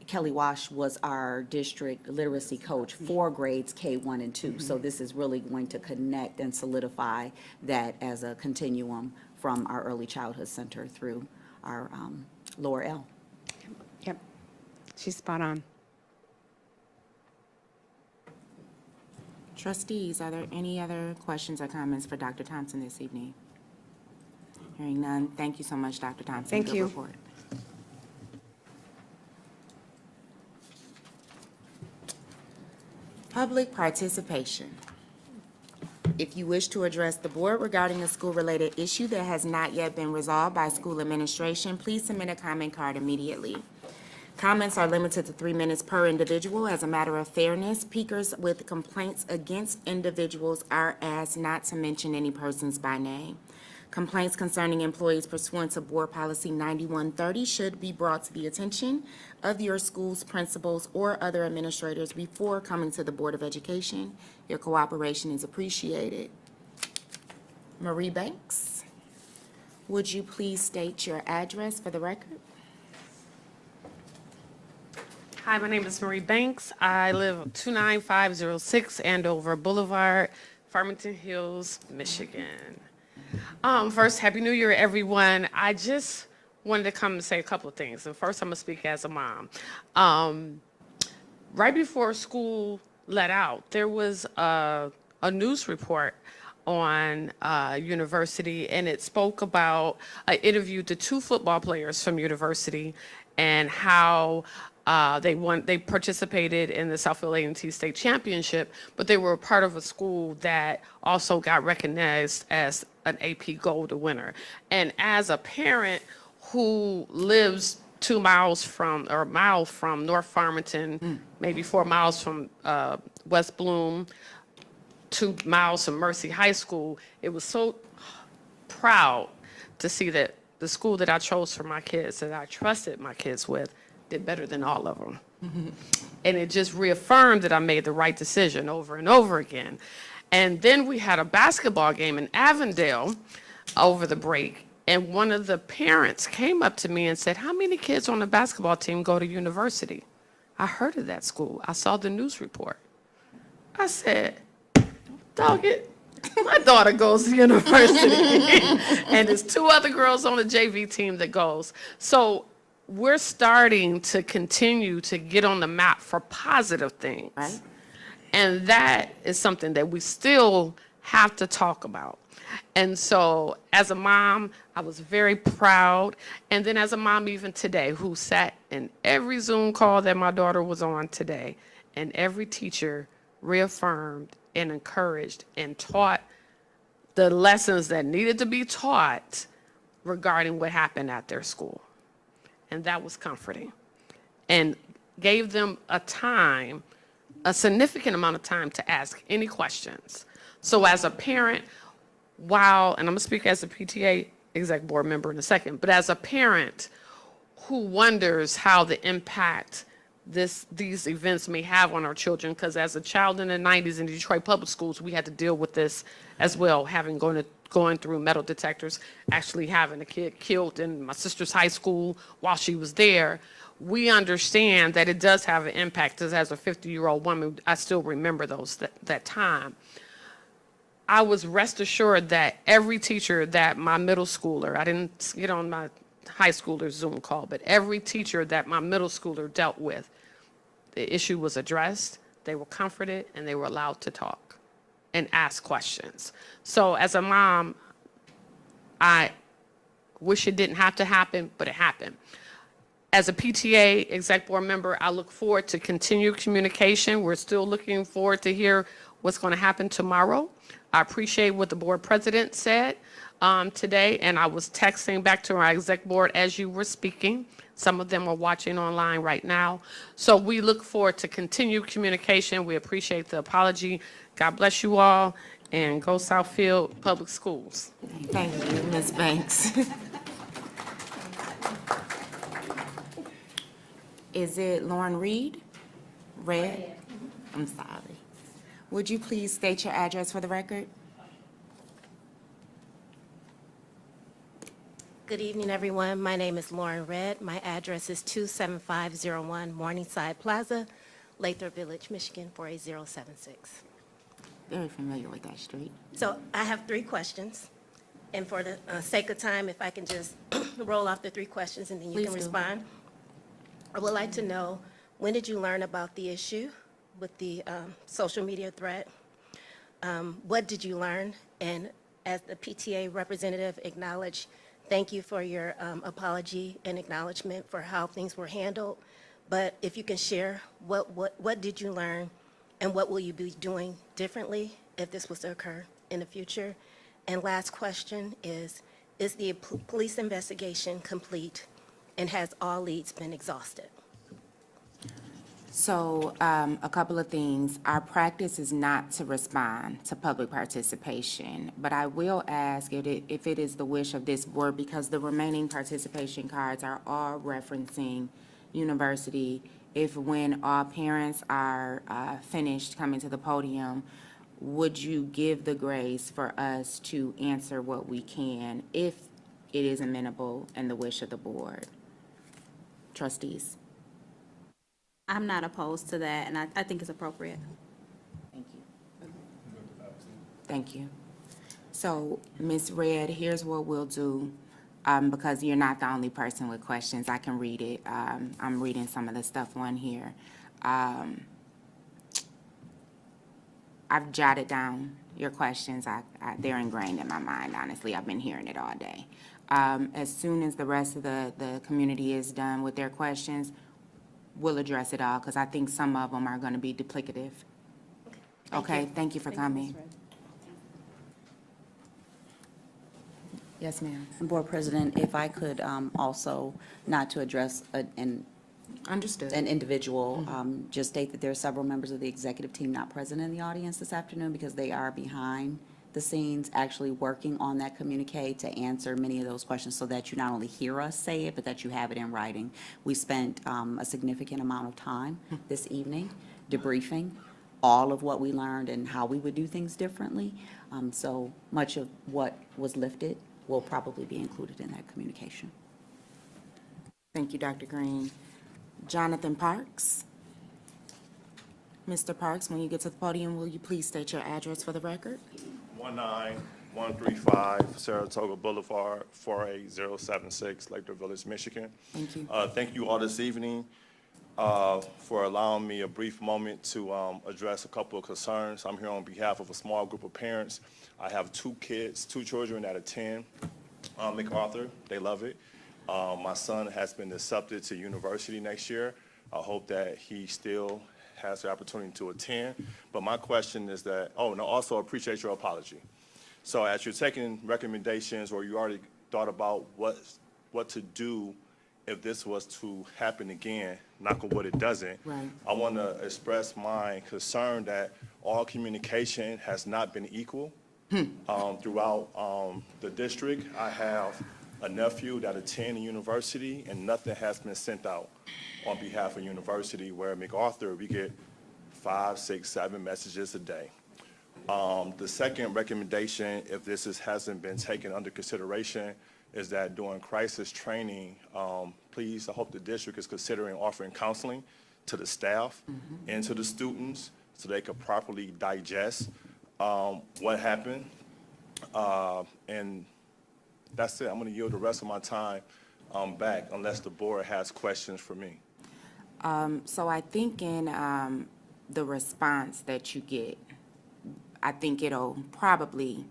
E: Kelly Wash was our district literacy coach for grades K1 and 2. So this is really going to connect and solidify that as a continuum from our early childhood center through our lower L.
L: Yep, she's spot on.
I: Trustees, are there any other questions or comments for Dr. Thompson this evening? Hearing none, thank you so much, Dr. Thompson.
L: Thank
I: Good
L: you.
I: report. Public participation. If you wish to address the board regarding a school-related issue that has not yet been resolved by school administration, please submit a comment card immediately. Comments are limited to 3 minutes per individual. As a matter of fairness, speakers with complaints against individuals are asked not to mention any persons by name. Complaints concerning employees pursuant to Board Policy 9130 should be brought to the attention of your school's principals or other administrators before coming to the Board of Education. Your cooperation is appreciated. Marie Banks, would you please state your address for the record?
M: Hi, my name is Marie Banks. I live 29506 Andover Boulevard, Farmington Hills, Michigan. First, Happy New Year, everyone. I just wanted to come and say a couple of things. And first, I'm going to speak as a mom. Right before school let out, there was a news report on university, and it spoke about, I interviewed the 2 football players from university and how they participated in the Southfield A&T State Championship, but they were a part of a school that also got recognized as an AP Gold winner. And as a parent who lives 2 miles from, or a mile from North Farmington, maybe 4 miles from West Bloom, 2 miles from Mercy High School, it was so proud to see that the school that I chose for my kids, that I trusted my kids with, did better than all of them. And it just reaffirmed that I made the right decision over and over again. And then we had a basketball game in Avondale over the break, and one of the parents came up to me and said, "How many kids on the basketball team go to university?" I heard of that school. I saw the news report. I said, "Dog it, my daughter goes to university." And there's 2 other girls on the JV team that goes. So we're starting to continue to get on the map for positive things.
I: Right.
M: And that is something that we still have to talk about. And so as a mom, I was very proud. And then as a mom even today, who sat in every Zoom call that my daughter was on today, and every teacher reaffirmed and encouraged and taught the lessons that needed to be taught regarding what happened at their school. And that was comforting. And gave them a significant amount of time to ask any questions. So as a parent, and I'm gonna speak as a PTA exec board member in a second, but as a parent who wonders how the impact these events may have on our children, because as a child in the 90s in Detroit public schools, we had to deal with this as well, going through metal detectors, actually having a kid killed in my sister's high school while she was there. We understand that it does have an impact, because as a 50-year-old woman, I still remember that time. I was rest assured that every teacher that my middle schooler, I didn't get on my high schooler Zoom call, but every teacher that my middle schooler dealt with, the issue was addressed, they were comforted, and they were allowed to talk and ask questions. So as a mom, I wish it didn't have to happen, but it happened. As a PTA exec board member, I look forward to continued communication. We're still looking forward to hear what's going to happen tomorrow. I appreciate what the board president said today, and I was texting back to our exec board as you were speaking. Some of them are watching online right now. So we look forward to continued communication. We appreciate the apology. God bless you all, and go Southfield Public Schools.
I: Thank you, Ms. Banks. Is it Lauren Reed? Red? I'm sorry. Would you please state your address for the record?
N: Good evening, everyone. My name is Lauren Redd. My address is 27501 Morningside Plaza, Lathrop Village, Michigan, 48076.
I: Very familiar with that street.
N: So I have 3 questions, and for the sake of time, if I can just roll off the 3 questions and then you
I: Please
N: can
I: do.
N: respond. I would like to know, when did you learn about the issue with the social media threat? What did you learn? And as the PTA representative acknowledged, thank you for your apology and acknowledgement for how things were handled. But if you can share, what did you learn, and what will you be doing differently if this was to occur in the future? And last question is the police investigation complete, and has all leads been exhausted?
I: So, a couple of things. Our practice is not to respond to public participation, but I will ask if it is the wish of this board, because the remaining participation cards are all referencing university, if when all parents are finished coming to the podium, would you give the grace for us to answer what we can if it is amenable and the wish of the board? Trustees?
J: I'm not opposed to that, and I think it's appropriate.
I: Thank you. Thank you. So, Ms. Red, here's what we'll do, because you're not the only person with questions. I can read it. I'm reading some of the stuff on here. I've jotted down your questions. They're ingrained in my mind, honestly. I've been hearing it all day. As soon as the rest of the community is done with their questions, we'll address it all, because I think some of them are going to be duplicative. Okay, thank you for coming. Yes, ma'am.
E: Board President, if I could also, not to address
I: Understood.
E: an individual, just state that there are several members of the executive team not present in the audience this afternoon because they are behind the scenes actually working on that communique to answer many of those questions, so that you not only hear us say it, but that you have it in writing. We spent a significant amount of time this evening debriefing all of what we learned and how we would do things differently. So much of what was lifted will probably be included in that communication.
I: Thank you, Dr. Green. Jonathan Parks. Mr. Parks, when you get to the podium, will you please state your address for the record?
O: 19135 Saratoga Boulevard, 48076, Lathrop Village, Michigan.
I: Thank you.
O: Thank you all this evening for allowing me a brief moment to address a couple of concerns. I'm here on behalf of a small group of parents. I have 2 children that attend MacArthur. They love it. My son has been accepted to university next year. I hope that he still has the opportunity to attend. But my question is that, and I also appreciate your apology. So as you're taking recommendations, or you already thought about what to do if this was to happen again, knock on wood it doesn't,
I: Right.
O: I want to express my concern that all communication has not been equal throughout the district. I have a nephew that attends a university, and nothing has been sent out on behalf of university, where MacArthur, we get 5, 6, 7 messages a day. The second recommendation, if this hasn't been taken under consideration, is that during crisis training, please, I hope the district is considering offering counseling to the staff and to the students so they could properly digest what happened. And that's it. I'm going to yield the rest of my time back unless the board has questions for me.
I: So I think in the response that you get, I think it'll probably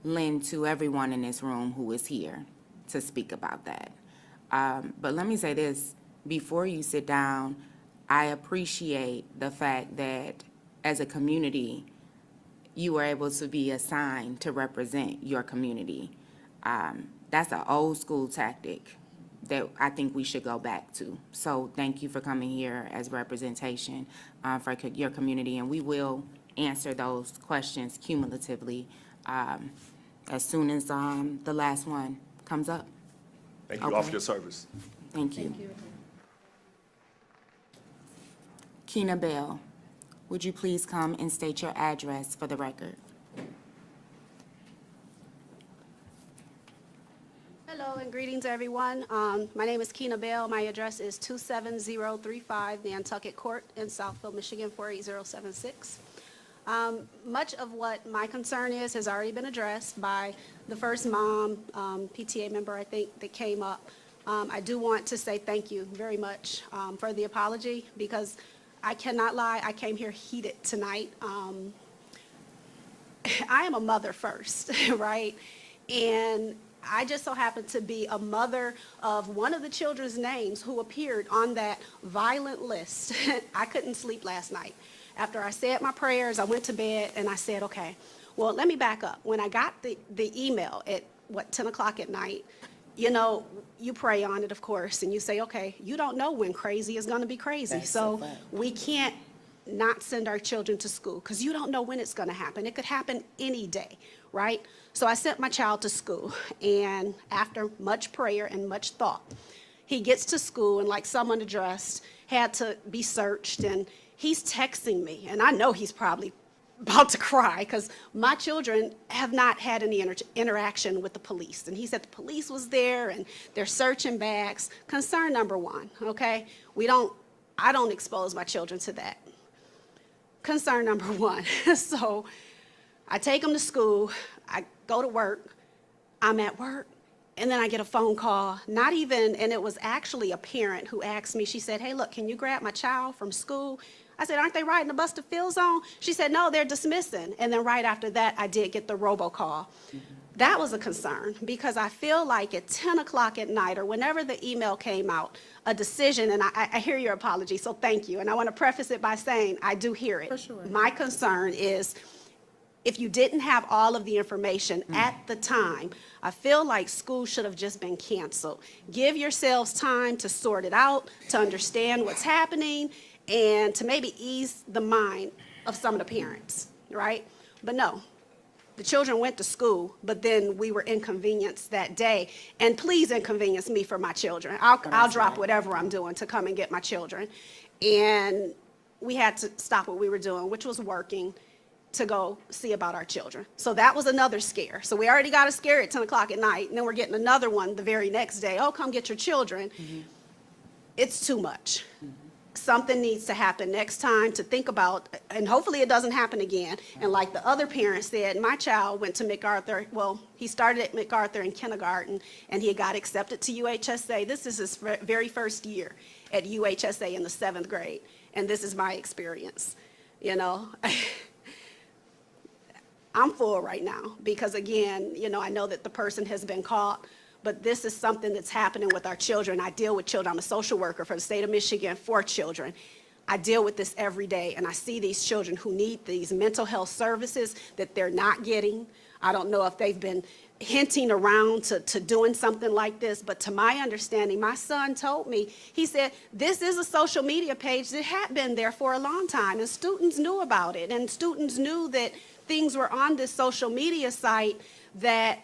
I: lend to everyone in this room who is here to speak about that. But let me say this, before you sit down, I appreciate the fact that as a community, you were able to be assigned to represent your community. That's an old school tactic that I think we should go back to. So thank you for coming here as representation for your community, and we will answer those questions cumulatively as soon as the last one comes up.
O: Thank you all for your service.
I: Thank you. Keena Bell, would you please come and state your address for the record?
P: Greetings, everyone. My name is Keena Bell. My address is 27035 Nantucket Court in Southfield, Michigan, 48076. Much of what my concern is has already been addressed by the first mom, PTA member, I think, that came up. I do want to say thank you very much for the apology, because I cannot lie, I came here heated tonight. I am a mother first, right? And I just so happen to be a mother of one of the children's names who appeared on that violent list. I couldn't sleep last night. After I said my prayers, I went to bed and I said, okay, well, let me back up. When I got the email at, 10 o'clock at night, you know, you pray on it, of course, and you say, okay, you don't know when crazy is going to be crazy. So we can't not send our children to school because you don't know when it's going to happen. It could happen any day, right? So I sent my child to school, and after much prayer and much thought, he gets to school, and like someone addressed, had to be searched, and he's texting me, and I know he's probably about to cry because my children have not had any interaction with the police. And he said the police was there, and they're searching bags. Concern number one, okay? I don't expose my children to that. Concern number one. So I take them to school, I go to work, I'm at work, and then I get a phone call, not even, and it was actually a parent who asked me, she said, hey, look, can you grab my child from school? I said, aren't they riding the bus to Field Zone? She said, no, they're dismissing. And then right after that, I did get the robocall. That was a concern because I feel like at 10 o'clock at night or whenever the email came out, a decision, and I hear your apology, so thank you. And I want to preface it by saying I do hear it.
D: For sure.
P: My concern is if you didn't have all of the information at the time, I feel like school should have just been canceled. Give yourselves time to sort it out, to understand what's happening, and to maybe ease the mind of some of the parents, right? But no. The children went to school, but then we were inconvenienced that day. And please inconvenience me for my children. I'll drop whatever I'm doing to come and get my children. And we had to stop what we were doing, which was working, to go see about our children. So that was another scare. So we already got a scare at 10 o'clock at night, and then we're getting another one the very next day. Oh, come get your children. It's too much. Something needs to happen next time to think about, and hopefully it doesn't happen again. And like the other parent said, my child went to MacArthur. Well, he started at MacArthur in kindergarten, and he got accepted to UHSA. This is his very first year at UHSA in the 7th grade, and this is my experience. You know, I'm full right now because, again, you know, I know that the person has been caught, but this is something that's happening with our children. I deal with children. I'm a social worker for the state of Michigan for children. I deal with this every day, and I see these children who need these mental health services that they're not getting. I don't know if they've been hinting around to doing something like this, but to my understanding, my son told me, he said, this is a social media page that had been there for a long time, and students knew about it, and students knew that things were on this social media site that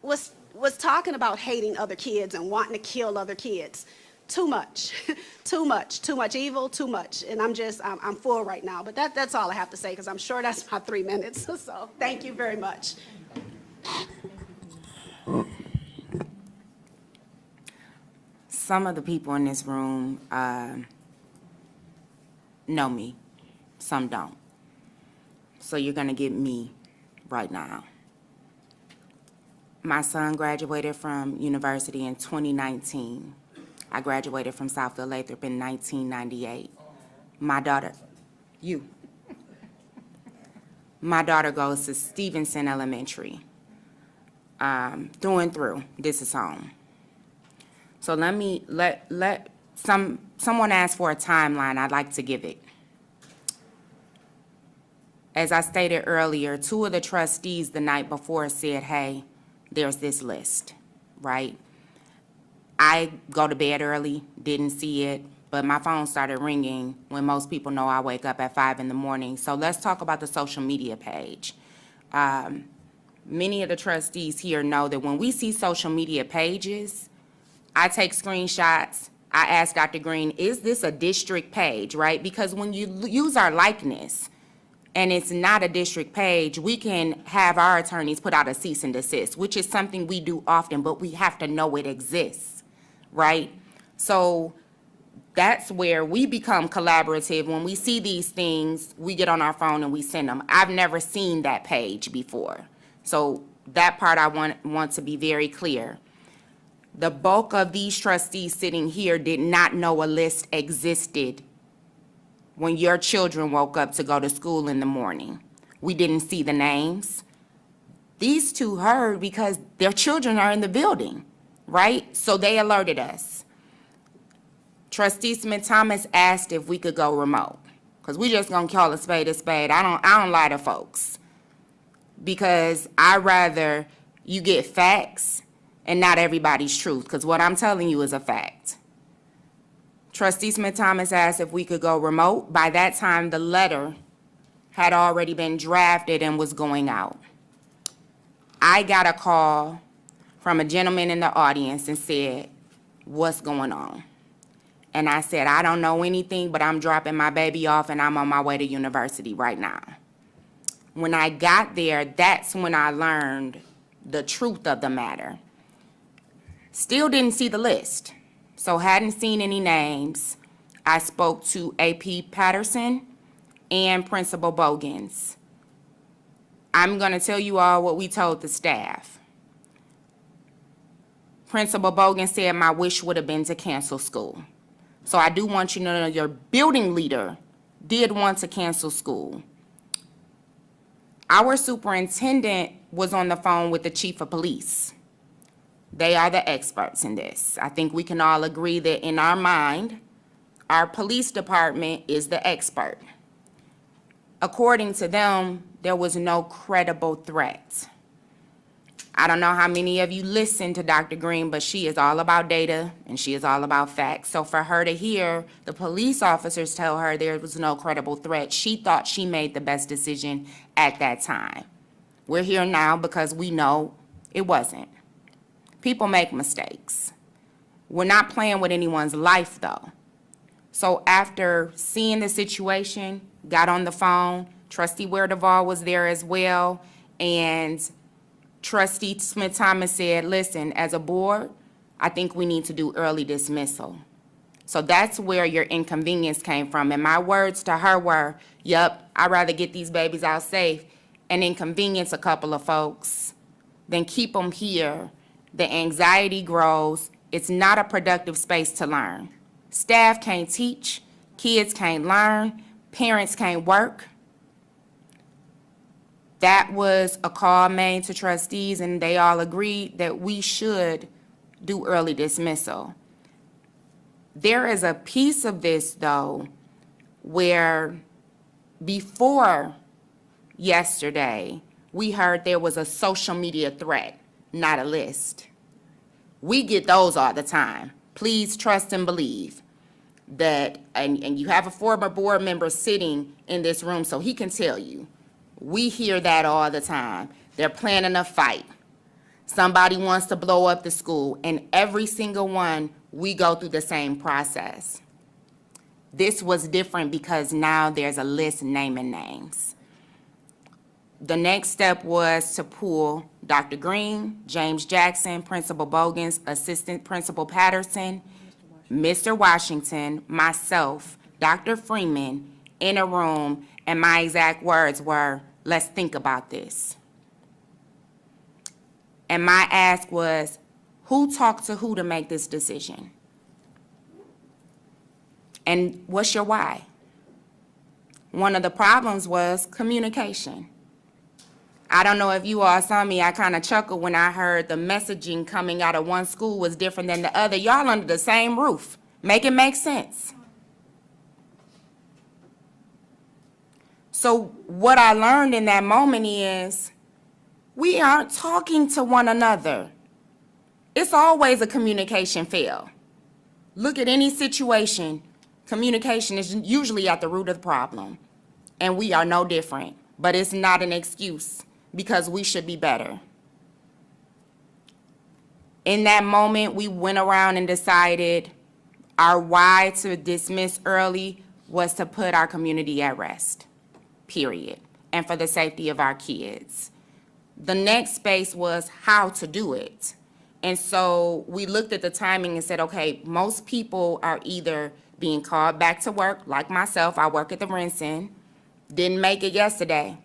P: was talking about hating other kids and wanting to kill other kids. Too much, too much evil, too much. And I'm full right now, but that's all I have to say because I'm sure that's my 3 minutes. So thank you very much.
I: Some of the people in this room know me, some don't. So you're gonna get me right now. My son graduated from university in 2019. I graduated from Southfield Lathrop in 1998. My daughter goes to Stevenson Elementary. Through and through, this is home. So someone asked for a timeline, I'd like to give it. As I stated earlier, 2 of the trustees the night before said, hey, there's this list, right? I go to bed early, didn't see it, but my phone started ringing when most people know I wake up at 5 in the morning. So let's talk about the social media page. Many of the trustees here know that when we see social media pages, I take screenshots. I ask Dr. Green, is this a district page, right? Because when you use our likeness,
C: and it's not a district page, we can have our attorneys put out a cease and desist, which is something we do often, but we have to know it exists, right? So that's where we become collaborative. When we see these things, we get on our phone and we send them. I've never seen that page before. So that part I want to be very clear. The bulk of these trustees sitting here did not know a list existed when your children woke up to go to school in the morning. We didn't see the names. These two heard because their children are in the building, right? So they alerted us. Trustee Smith-Thomas asked if we could go remote, because we just gonna call a spade a spade. I don't lie to folks, because I'd rather you get facts and not everybody's truth, because what I'm telling you is a fact. Trustee Smith-Thomas asked if we could go remote. By that time, the letter had already been drafted and was going out. I got a call from a gentleman in the audience and said, "What's going on?" And I said, "I don't know anything, but I'm dropping my baby off and I'm on my way to university right now." When I got there, that's when I learned the truth of the matter. Still didn't see the list, so hadn't seen any names. I spoke to AP Patterson and Principal Bogans. I'm gonna tell you all what we told the staff. Principal Bogan said my wish would have been to cancel school. So I do want you to know your building leader did want to cancel school. Our superintendent was on the phone with the chief of police. They are the experts in this. I think we can all agree that in our mind, our police department is the expert. According to them, there was no credible threat. I don't know how many of you listen to Dr. Green, but she is all about data and she is all about facts. So for her to hear the police officers tell her there was no credible threat, she thought she made the best decision at that time. We're here now because we know it wasn't. People make mistakes. We're not playing with anyone's life, though. So after seeing the situation, got on the phone, Trustee Ware-Duvall was there as well, and Trustee Smith-Thomas said, "Listen, as a board, I think we need to do early dismissal." So that's where your inconvenience came from. And my words to her were, "Yep, I'd rather get these babies out safe and inconvenience a couple of folks than keep them here. The anxiety grows. It's not a productive space to learn. Staff can't teach, kids can't learn, parents can't work." That was a call made to trustees, and they all agreed that we should do early dismissal. There is a piece of this, though, where before yesterday, we heard there was a social media threat, not a list. We get those all the time. Please trust and believe that, and you have a former board member sitting in this room, so he can tell you. We hear that all the time. They're planning a fight. Somebody wants to blow up the school, and every single one, we go through the same process. This was different because now there's a list naming names. The next step was to pull Dr. Green, James Jackson, Principal Bogans, Assistant Principal Patterson, Mr. Washington, myself, Dr. Freeman, in a room, and my exact words were, "Let's think about this." And my ask was, who talked to who to make this decision? And what's your why? One of the problems was communication. I don't know if you all saw me, I kind of chuckled when I heard the messaging coming out of one school was different than the other. Y'all under the same roof. Make it make sense. So what I learned in that moment is we aren't talking to one another. It's always a communication fail. Look at any situation, communication is usually at the root of the problem. And we are no different, but it's not an excuse because we should be better. In that moment, we went around and decided our why to dismiss early was to put our community at rest. period, and for the safety of our kids. The next space was how to do it. And so we looked at the timing and said, okay, most people are either being called back to work, like myself, I work at the Renson, didn't make it yesterday.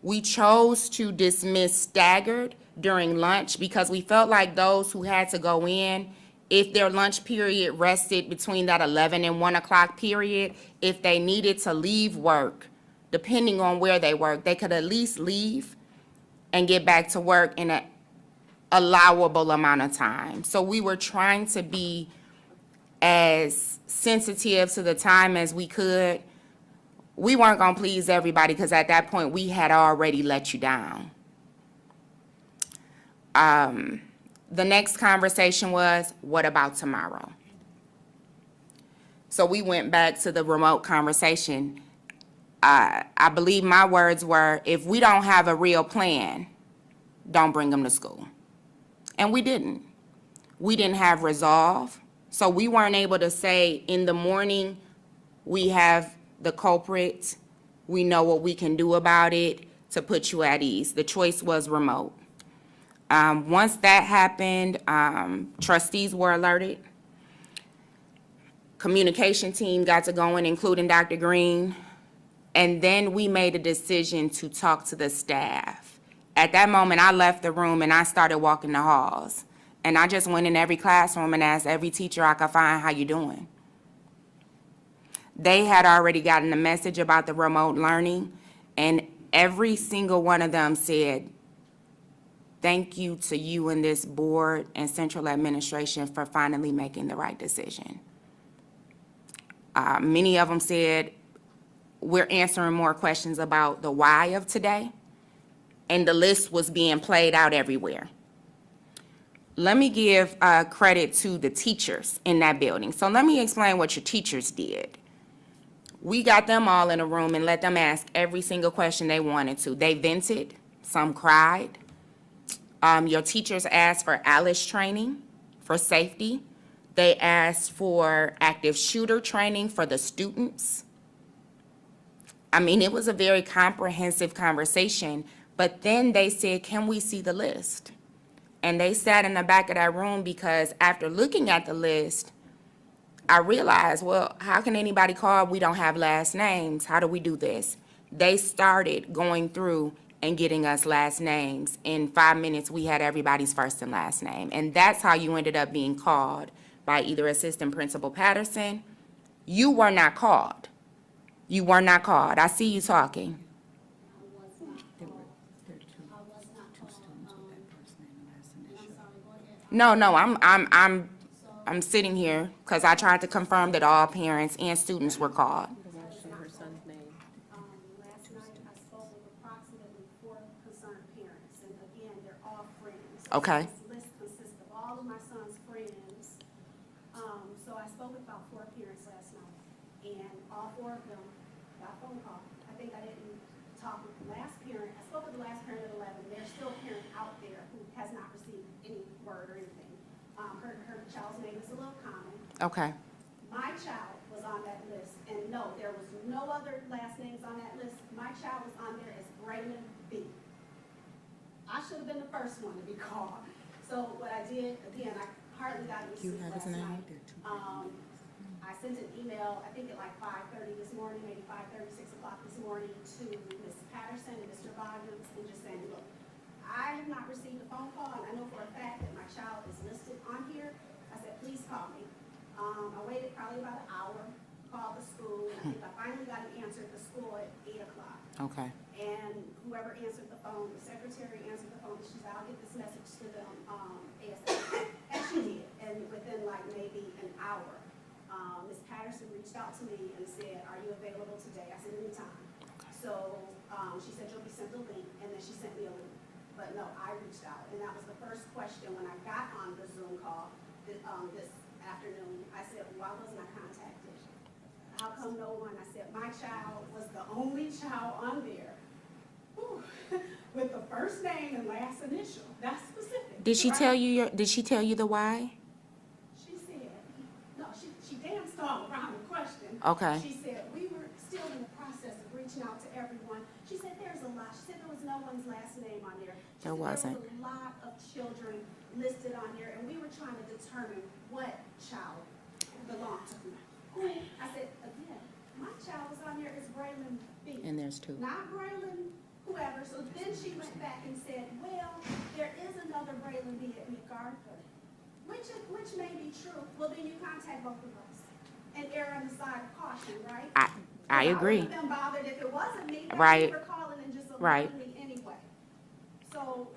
C: We chose to dismiss staggered during lunch because we felt like those who had to go in, if their lunch period rested between that 11 and 1 o'clock period, if they needed to leave work, depending on where they work, they could at least leave and get back to work in an allowable amount of time. So we were trying to be as sensitive to the time as we could. We weren't gonna please everybody because at that point, we had already let you down. The next conversation was, what about tomorrow? So we went back to the remote conversation. I believe my words were, if we don't have a real plan, don't bring them to school. And we didn't. We didn't have resolve. So we weren't able to say, in the morning, we have the culprit, we know what we can do about it to put you at ease. The choice was remote. Once that happened, trustees were alerted. Communication team got to going, including Dr. Green. And then we made a decision to talk to the staff. At that moment, I left the room and I started walking the halls. And I just went in every classroom and asked every teacher I could find, how you doing? They had already gotten the message about the remote learning, and every single one of them said, thank you to you and this board and central administration for finally making the right decision. Many of them said, we're answering more questions about the why of today, and the list was being played out everywhere. Let me give credit to the teachers in that building. So let me explain what your teachers did. We got them all in a room and let them ask every single question they wanted to. They vented, some cried. Your teachers asked for ALICE training for safety. They asked for active shooter training for the students. I mean, it was a very comprehensive conversation, but then they said, can we see the list? And they sat in the back of that room because after looking at the list, I realized, well, how can anybody call? We don't have last names. How do we do this? They started going through and getting us last names. In 5 minutes, we had everybody's first and last name. And that's how you ended up being called by either Assistant Principal Patterson. You were not called. You were not called. I see you talking. No, I'm sitting here because I tried to confirm that all parents and students were called.
P: Last night, I spoke with approximately 4 concerned parents, and again, they're all friends.
C: Okay.
P: This list consists of all of my son's friends. So I spoke with about 4 parents last night, and all 4 of them got a phone call. I think I didn't talk with the last parent. I spoke with the last parent at 11. There's still a parent out there who has not received any word or anything. Her child's name is a little common.
C: Okay.
P: My child was on that list, and no, there was no other last names on that list. My child was on there as Braylon B. I should have been the first one to be called. So what I did, again, I hardly got any sleep last night. I sent an email, I think at like 5:30 this morning, maybe 5:30, 6 o'clock this morning, to Ms. Patterson and Mr. Boggs, and just saying, look, I have not received a phone call, and I know for a fact that my child is listed on here. I said, please call me. I waited probably about an hour, called the school, and I think I finally got an answer at the school at 8 o'clock.
C: Okay.
P: And whoever answered the phone, the secretary answered the phone, she said, I'll get this message to them ASAP. And she did, and within like maybe an hour, Ms. Patterson reached out to me and said, are you available today? I said, anytime. So she said, you'll be sent a link, and then she sent me a link. But no, I reached out, and that was the first question when I got on the Zoom call this afternoon. I said, why wasn't I contacted? How come no one? I said, my child was the only child on there with the first name and last initial. That's specific.
C: Did she tell you did she tell you the why?
P: She said, no, she danced all around the question.
C: Okay.
P: She said, no one's last name on there.
I: There wasn't.
P: There was a lot of children listed on there, and we were trying to determine what child belonged to who. I said, again, my child was on there as Braylon B.
C: And there's two.
P: Not Braylon whoever, so then she went back and said, well, there is another Braylon B at MacArthur, which may be true. Well, then you contact both of us and err on the side of caution, right?
I: I agree.
P: I wouldn't have been bothered if it wasn't me, but
I: Right.
P: you were calling and just
I: Right.
P: alerting me anyway. So,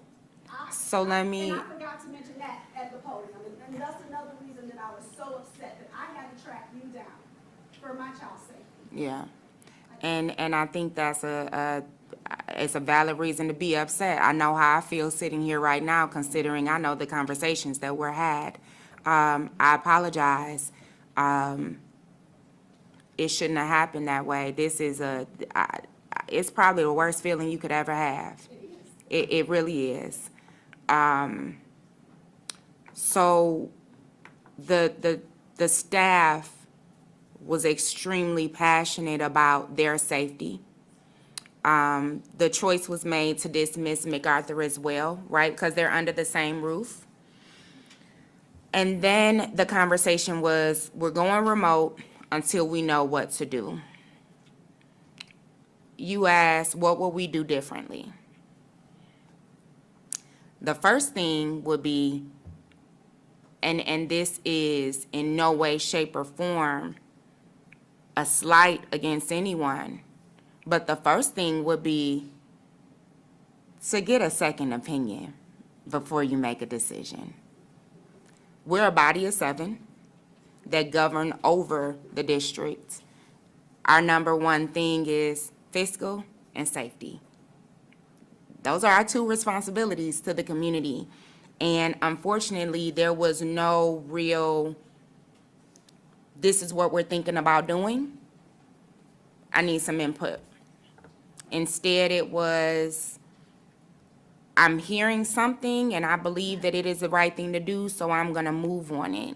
I: So let me-
P: And I forgot to mention that at the podium, and that's another reason that I was so upset that I had to track you down for my child's safety.
I: Yeah. And I think that's it's a valid reason to be upset. I know how I feel sitting here right now, considering I know the conversations that were had. I apologize. It shouldn't have happened that way. This is it's probably the worst feeling you could ever have. It really is. So the staff was extremely passionate about their safety. The choice was made to dismiss MacArthur as well, right? Because they're under the same roof. And then the conversation was, we're going remote until we know what to do. You asked, what will we do differently? The first thing would be, and this is in no way, shape, or form a slight against anyone, but the first thing would be to get a second opinion before you make a decision. We're a body of 7 that govern over the district. Our number one thing is fiscal and safety. Those are our 2 responsibilities to the community. And unfortunately, there was no real, this is what we're thinking about doing. I need some input. Instead, it was, I'm hearing something and I believe that it is the right thing to do, so I'm gonna move on it.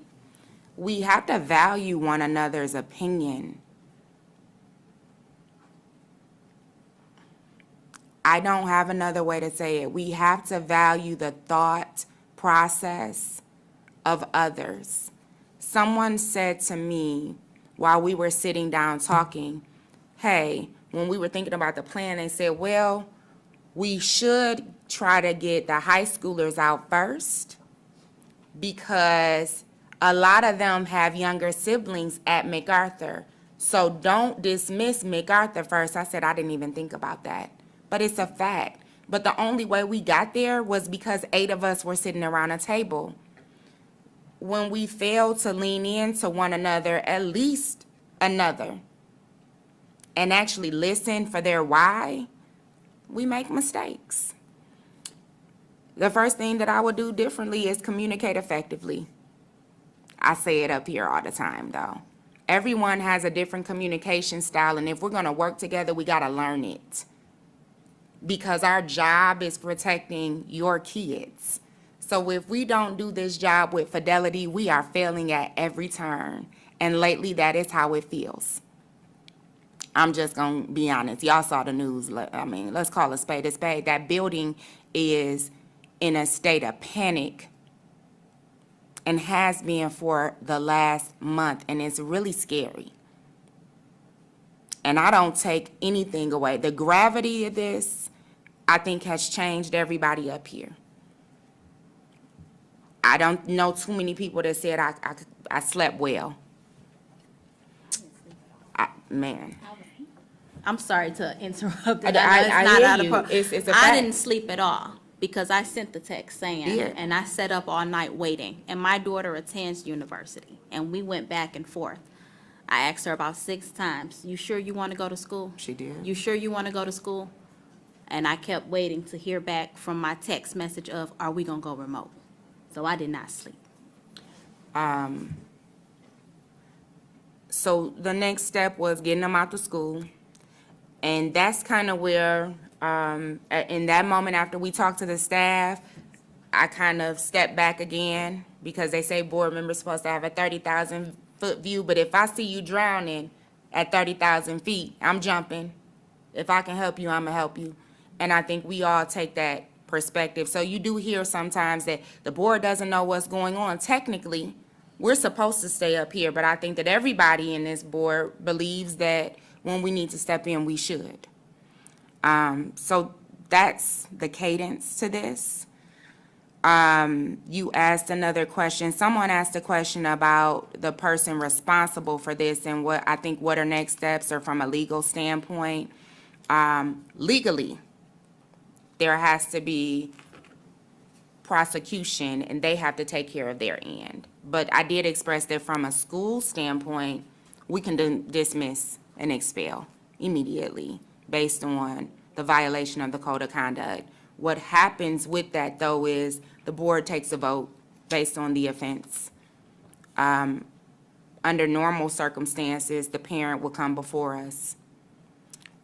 I: We have to value one another's opinion. I don't have another way to say it. We have to value the thought process of others. Someone said to me while we were sitting down talking, hey, when we were thinking about the plan, they said, well, we should try to get the high schoolers out first because a lot of them have younger siblings at MacArthur. So don't dismiss MacArthur first. I said, I didn't even think about that. But it's a fact. But the only way we got there was because 8 of us were sitting around a table. When we fail to lean into one another, at least another, and actually listen for their why, we make mistakes. The first thing that I would do differently is communicate effectively. I say it up here all the time, though. Everyone has a different communication style, and if we're gonna work together, we gotta learn it. Because our job is protecting your kids. So if we don't do this job with fidelity, we are failing at every turn. And lately, that is how it feels. I'm just gonna be honest. Y'all saw the news. I mean, let's call a spade a spade. That building is in a state of panic and has been for the last month, and it's really scary. And I don't take anything away. The gravity of this, I think, has changed everybody up here. I don't know too many people that said I slept well. Man.
J: I'm sorry to interrupt.
I: I
J: know it's not
I: hear
J: out of
I: you.
J: pro-
I: It's a
J: I
I: fact.
J: didn't sleep at all because I sent the text saying,
I: Yeah.
J: and I sat up all night waiting. And my daughter attends university, and we went back and forth. I asked her about 6 times, you sure you want to go to school?
I: She did.
J: You sure you want to go to school? And I kept waiting to hear back from my text message of, are we going to go remote? So I did not sleep.
I: So the next step was getting them out to school. And that's kind of where, in that moment after we talked to the staff, I kind of stepped back again because they say board members supposed to have a 30,000-foot view. But if I see you drowning at 30,000 feet, I'm jumping. If I can help you, I'm going to help you.
C: And I think we all take that perspective. So you do hear sometimes that the board doesn't know what's going on. Technically, we're supposed to stay up here, but I think that everybody in this board believes that when we need to step in, we should. So that's the cadence to this. You asked another question. Someone asked a question about the person responsible for this and what are next steps or from a legal standpoint. Legally, there has to be prosecution and they have to take care of their end. But I did express that from a school standpoint, we can dismiss and expel immediately based on the violation of the code of conduct. What happens with that, though, is the board takes a vote based on the offense. Under normal circumstances, the parent will come before us.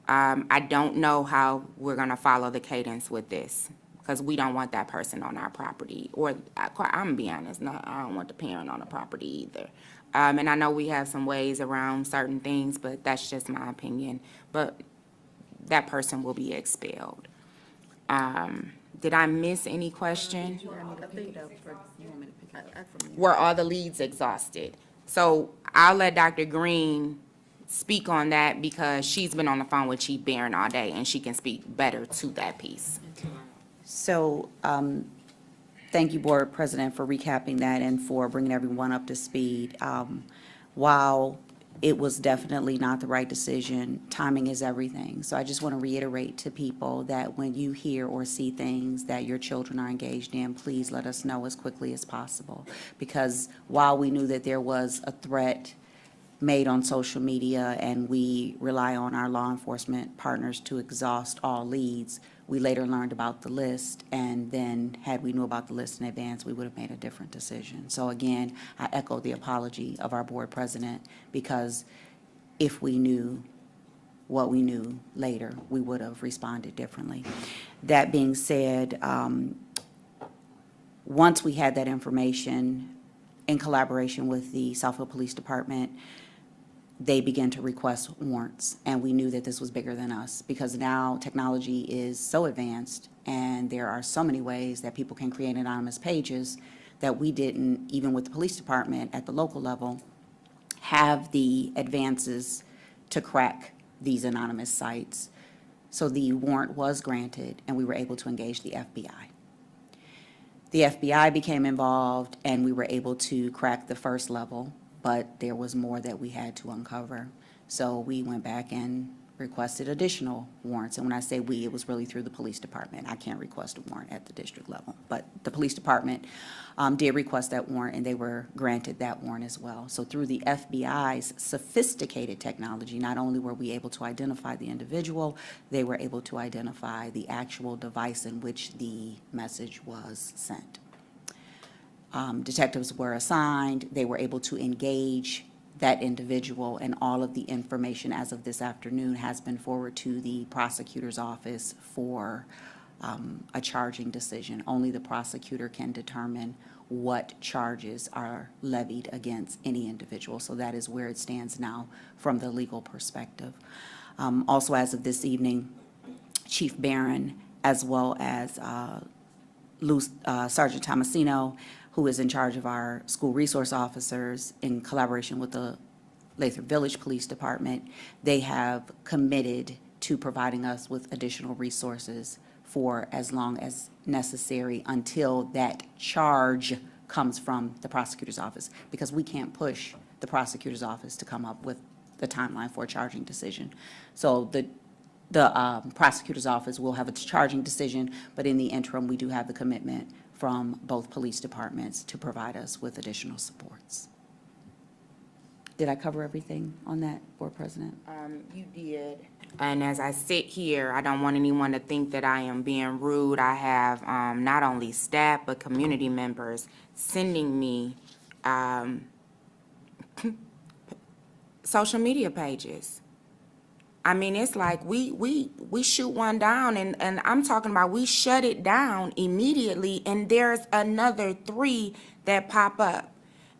C: I don't know how we're going to follow the cadence with this because we don't want that person on our property. Or, I'm going to be honest, I don't want the parent on the property either. And I know we have some ways around certain things, but that's just my opinion. But that person will be expelled. Did I miss any question? Were all the leads exhausted? So I'll let Dr. Green speak on that because she's been on the phone with Chief Barron all day and she can speak better to that piece.
E: So, thank you, Board President, for recapping that and for bringing everyone up to speed. While it was definitely not the right decision, timing is everything. So I just want to reiterate to people that when you hear or see things that your children are engaged in, please let us know as quickly as possible. Because while we knew that there was a threat made on social media and we rely on our law enforcement partners to exhaust all leads, we later learned about the list, and then had we knew about the list in advance, we would have made a different decision. So again, I echo the apology of our board president, because if we knew what we knew later, we would have responded differently. That being said, once we had that information, in collaboration with the Southfield Police Department, they began to request warrants, and we knew that this was bigger than us because now technology is so advanced and there are so many ways that people can create anonymous pages that we didn't, even with the police department at the local level, have the advances to crack these anonymous sites. So the warrant was granted and we were able to engage the FBI. The FBI became involved and we were able to crack the first level, but there was more that we had to uncover. So we went back and requested additional warrants. And when I say we, it was really through the police department. I can't request a warrant at the district level. But the police department did request that warrant, and they were granted that warrant as well. So through the FBI's sophisticated technology, not only were we able to identify the individual, they were able to identify the actual device in which the message was sent. Detectives were assigned, they were able to engage that individual, and all of the information as of this afternoon has been forwarded to the prosecutor's office for a charging decision. Only the prosecutor can determine what charges are levied against any individual. So that is where it stands now from the legal perspective. Also, as of this evening, Chief Barron, as well as Sergeant Tomasino, who is in charge of our school resource officers in collaboration with the Lathrop Village Police Department, they have committed to providing us with additional resources for as long as necessary until that charge comes from the prosecutor's office, because we can't push the prosecutor's office to come up with the timeline for a charging decision. So the prosecutor's office will have a charging decision, but in the interim, we do have the commitment from both police departments to provide us with additional supports. Did I cover everything on that, Board President?
C: You did. And as I sit here, I don't want anyone to think that I am being rude. I have not only staff, but community members sending me social media pages. I mean, it's like we shoot one down, and I'm talking about we shut it down immediately, and there's another 3 that pop up.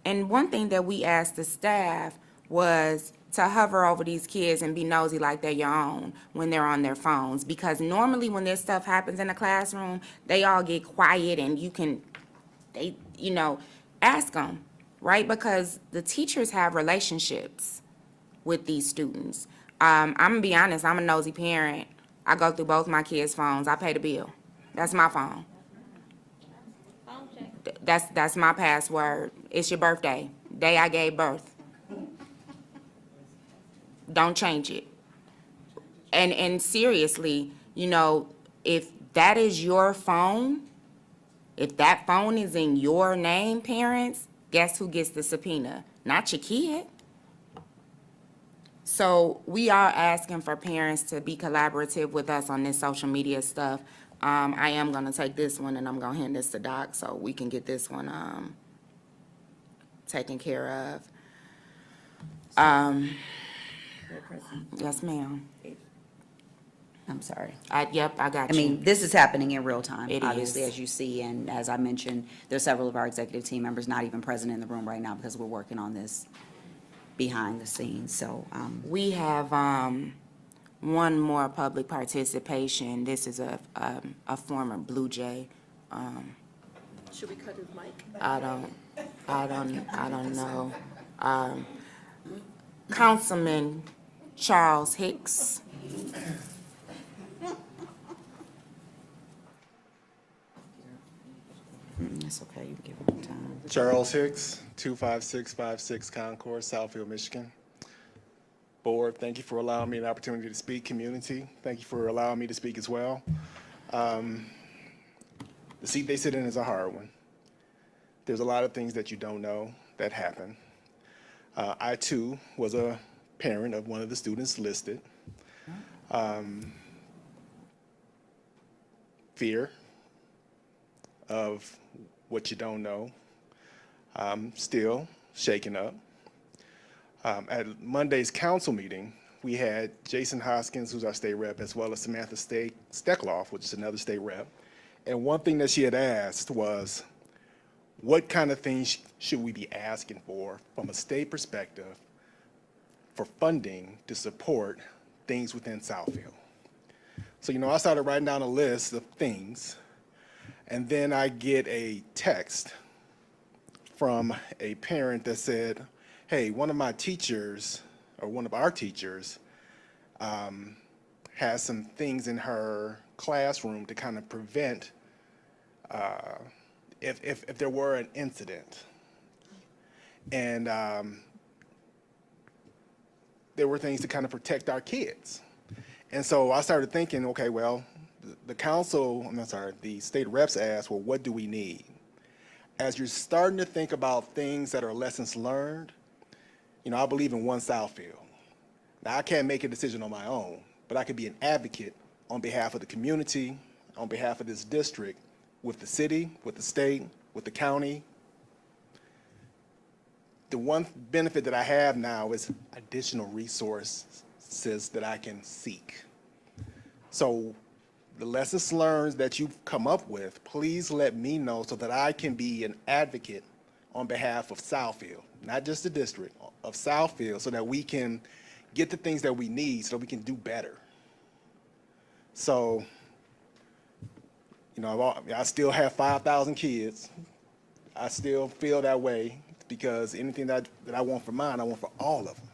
C: And one thing that we asked the staff was,
I: to hover over these kids and be nosy like they're your own when they're on their phones. Because normally when this stuff happens in the classroom, they all get quiet and ask them, right? Because the teachers have relationships with these students. I'm gonna be honest, I'm a nosy parent. I go through both my kids' phones. I pay the bill. That's my phone. That's my password. It's your birthday, day I gave birth. Don't change it. And seriously, if that is your phone, if that phone is in your name, parents, guess who gets the subpoena? Not your kid. So we are asking for parents to be collaborative with us on this social media stuff. I am gonna take this one and I'm gonna hand this to Doc so we can get this one taken care of. Yes, ma'am.
E: I'm sorry.
I: Yep, I got
E: I
I: you.
E: mean, this is happening in real time,
I: It
E: obviously,
I: is.
E: as you see, and as I mentioned, there's several of our executive team members not even present in the room right now because we're working on this behind the scenes, so,
I: We have one more public participation. This is a former Blue Jay.
B: Should we cut his mic?
I: I don't know. Councilman Charles Hicks.
E: It's okay, you can give them time.
O: Charles Hicks, 25656 Concord, Southfield, Michigan. Board, thank you for allowing me an opportunity to speak. Community, thank you for allowing me to speak as well. The seat they sit in is a hard one. There's a lot of things that you don't know that happen. I, too, was a parent of one of the students listed. Fear of what you don't know. Still shaken up. At Monday's council meeting, we had Jason Hoskins, who's our state rep, as well as Samantha Steckloff, which is another state rep. And one thing that she had asked was, what kind of things should we be asking for from a state perspective for funding to support things within Southfield? So, I started writing down a list of things, and then I get a text from a parent that said, hey, one of my teachers, or one of our teachers, has some things in her classroom to kind of prevent if there were an incident. And there were things to kind of protect our kids. And so I started thinking, okay, well, the state reps asked, well, what do we need? As you're starting to think about things that are lessons learned, I believe in one Southfield. Now, I can't make a decision on my own, but I could be an advocate on behalf of the community, on behalf of this district, with the city, with the state, with the county. The one benefit that I have now is additional resources that I can seek. So the lessons learned that you've come up with, please let me know so that I can be an advocate on behalf of Southfield, not just the district, of Southfield, so that we can get the things that we need so that we can do better. So, I still have 5,000 kids. I still feel that way because anything that I want for mine, I want for all of them.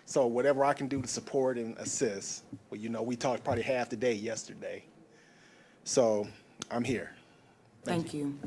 O: So whatever I can do to support and assist, well, we talked probably half the day yesterday. So I'm here.
I: Thank you.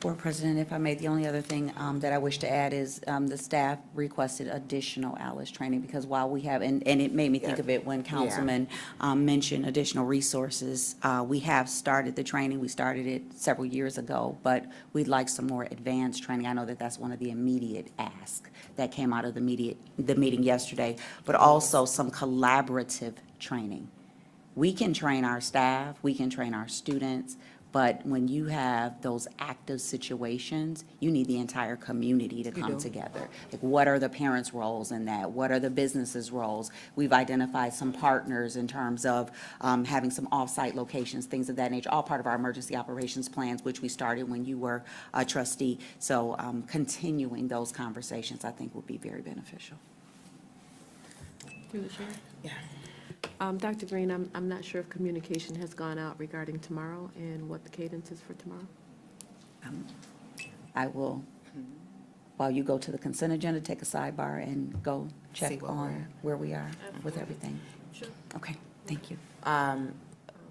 E: Board President, if I may, the only other thing that I wish to add is the staff requested additional ALIS training because while we have, and it made me think of it when Councilman mentioned additional resources, we have started the training. We started it several years ago, but we'd like some more advanced training. I know that that's one of the immediate asks that came out of the meeting yesterday, but also some collaborative training. We can train our staff, we can train our students, But when you have those active situations, you need the entire community to come together. Like, what are the parents' roles in that? What are the businesses' roles? We've identified some partners in terms of having some off-site locations, things of that nature, all part of our emergency operations plans, which we started when you were a trustee. So continuing those conversations, I think, will be very beneficial.
D: Through the chair? Yeah. Dr. Green, I'm not sure if communication has gone out regarding tomorrow and what the cadence is for tomorrow.
E: I will, while you go to the consent agenda, take a sidebar and go check on where we are with everything.
D: Sure.
E: Okay, thank you.
I: I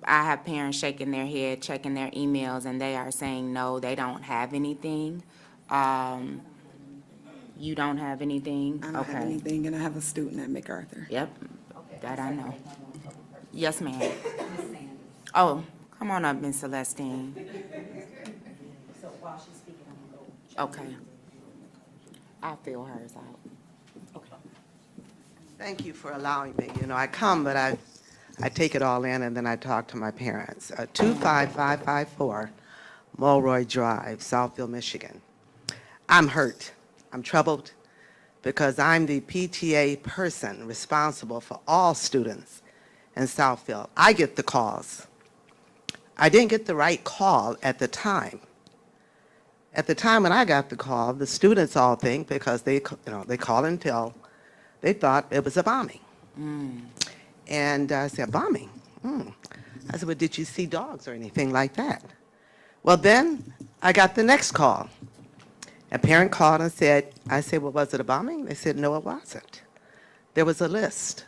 I: have parents shaking their head, checking their emails, and they are saying, no, they don't have anything. You don't have anything?
F: I don't have anything, and I have a student at MacArthur.
I: Yep, that I know. Yes, ma'am. Oh, come on up, Ms. Celestine. Okay. I'll fill hers out.
Q: Thank you for allowing me. You know, I come, but I take it all in, and then I talk to my parents. 25554 Mulroy Drive, Southfield, Michigan. I'm hurt. I'm troubled because I'm the PTA person responsible for all students in Southfield. I get the calls. I didn't get the right call at the time. At the time when I got the call, the students all think, because they call and tell, they thought it was a bombing. And I said, bombing? I said, well, did you see dogs or anything like that? Well, then I got the next call. A parent called and said, I said, well, was it a bombing? They said, no, it wasn't. There was a list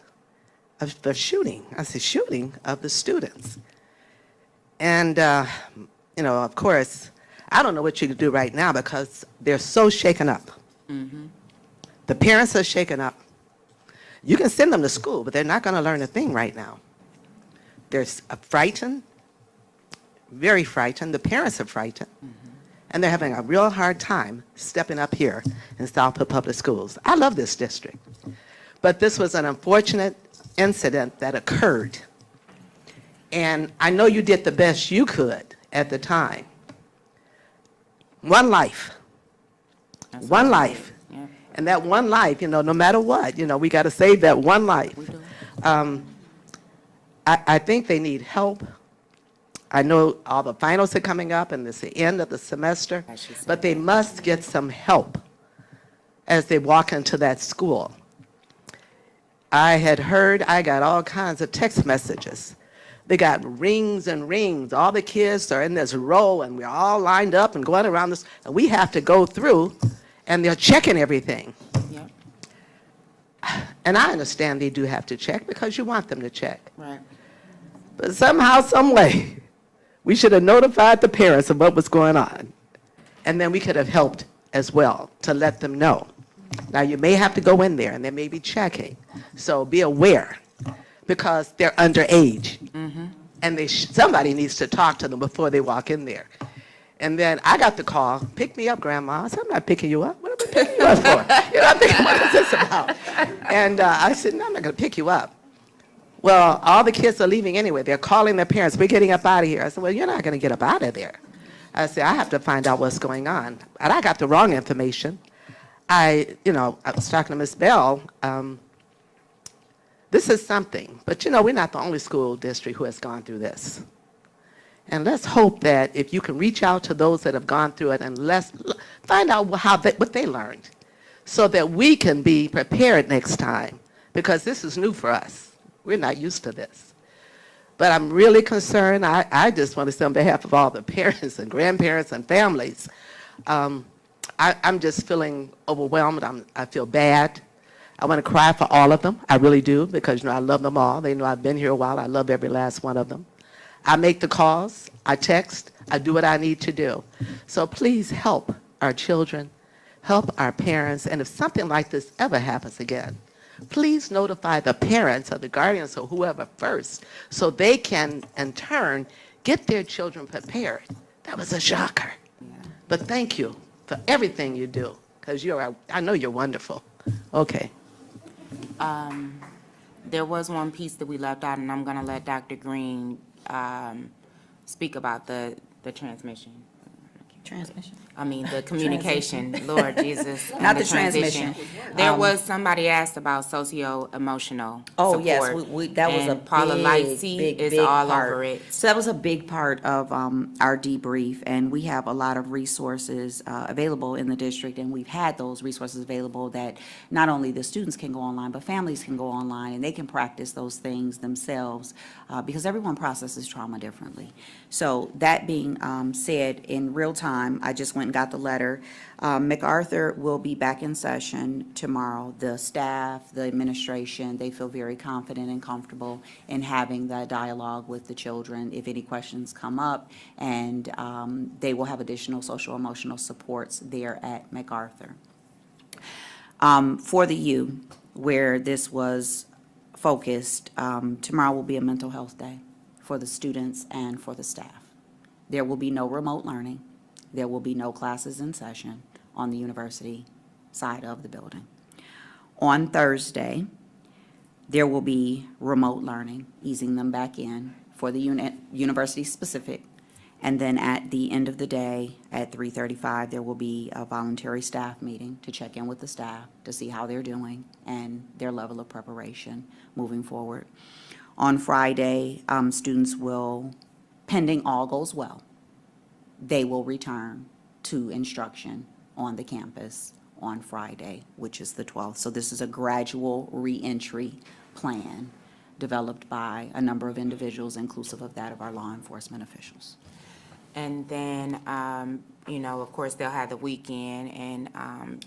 Q: of the shooting. I said, shooting of the students. And, you know, of course, I don't know what you could do right now because they're so shaken up. The parents are shaken up. You can send them to school, but they're not going to learn a thing right now. They're frightened, very frightened. The parents are frightened. And they're having a real hard time stepping up here in Southfield Public Schools. I love this district. But this was an unfortunate incident that occurred. And I know you did the best you could at the time. One life. One life. And that one life, you know, no matter what, you know, we got to save that one life. I think they need help. I know all the finals are coming up and it's the end of the semester, but they must get some help as they walk into that school. I had heard, I got all kinds of text messages. They got rings and rings. All the kids are in this row and we're all lined up and going around this, and we have to go through and they're checking everything.
I: Yep.
Q: And I understand they do have to check because you want them to check.
I: Right.
Q: But somehow, some way, we should have notified the parents of what was going on. And then we could have helped as well to let them know. Now, you may have to go in there and they may be checking. So be aware because they're underage. And somebody needs to talk to them before they walk in there. And then I got the call, pick me up, Grandma. I said, I'm not picking you up. What am I picking you up for? You know, I'm thinking, what is this about? And I said, no, I'm not going to pick you up. Well, all the kids are leaving anyway. They're calling their parents. We're getting up out of here. I said, well, you're not going to get up out of there. I said, I have to find out what's going on. And I got the wrong information. I was talking to Miss Bell. This is something. But, you know, we're not the only school district who has gone through this. And let's hope that if you can reach out to those that have gone through it and let's find out what they learned so that we can be prepared next time, because this is new for us. We're not used to this. But I'm really concerned. I just want to say on behalf of all the parents and grandparents and families, I'm just feeling overwhelmed. I feel bad. I want to cry for all of them. I really do, because, you know, I love them all. They know I've been here a while. I love every last one of them. I make the calls. I text. I do what I need to do. So please help our children, help our parents, and if something like this ever happens again, please notify the parents or the guardians or whoever first so they can, in turn, get their children prepared. That was a shocker. But thank you for everything you do, because I know you're wonderful. Okay.
I: There was one piece that we left out, and I'm going to let Dr. Green speak about the the transmission.
E: Transmission.
I: I mean, the communication, Lord Jesus. and
E: Not the transmission.
I: There was, somebody asked about socio-emotional
E: Oh, yes,
I: support,
E: that was a
I: and Paula Lightsey is
E: big
I: all
E: part.
I: over it.
E: So that was a big part of our debrief, and we have a lot of resources available in the district, and we've had those resources available that not only the students can go online, but families can go online, and they can practice those things themselves, because everyone processes trauma differently. So that being said, in real time, I just went and got the letter. MacArthur will be back in session tomorrow. The staff, the administration, they feel very confident and comfortable in having that dialogue with the children if any questions come up, and they will have additional social emotional supports there at MacArthur. For the U, where this was focused, tomorrow will be a mental health day for the students and for the staff. There will be no remote learning. There will be no classes in session on the university side of the building. On Thursday, there will be remote learning, easing them back in for the university specific. And then at the end of the day, at 3:35, there will be a voluntary staff meeting to check in with the staff to see how they're doing and their level of preparation moving forward. On Friday, students will, pending all goes well, they will return to instruction on the campus on Friday, which is the 12th. So this is a gradual reentry plan developed by a number of individuals, inclusive of that of our law enforcement officials.
I: And then, you know, of course, they'll have the weekend, and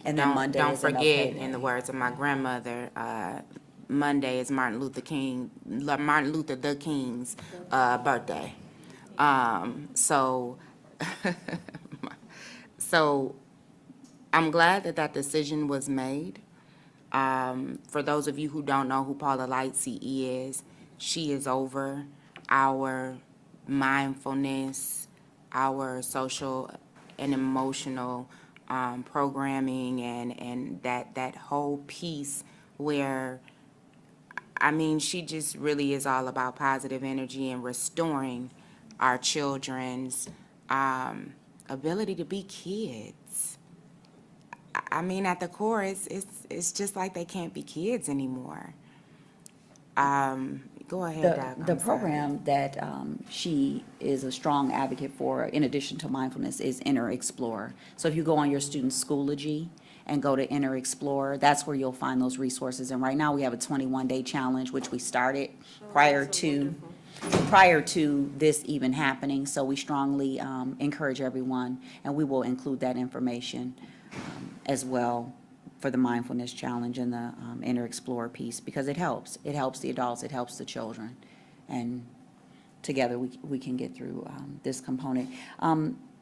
E: then
I: don't
E: Monday
I: don't
E: is MLK
I: forget,
E: Day.
I: in the words of my grandmother, Monday is Martin Luther the King's birthday. So I'm glad that that decision was made. For those of you who don't know who Paula Lightsey is, she is over our mindfulness, our social and emotional programming, and that whole piece where, I mean, she just really is all about positive energy and restoring our children's ability to be kids. I mean, at the core, it's just like they can't be kids anymore. Go ahead, Doc.
E: The
I: I'm sorry.
E: program that she is a strong advocate for, in addition to mindfulness, is Inner Explorer. So if you go on your student's Schoology and go to Inner Explorer, that's where you'll find those resources. And right now, we have a 21-day challenge, which we started prior to this even happening. So we strongly encourage everyone, and we will include that information as well for the mindfulness challenge and the Inner Explorer piece, because it helps. It helps the adults, it helps the children. And together, we can get through this component.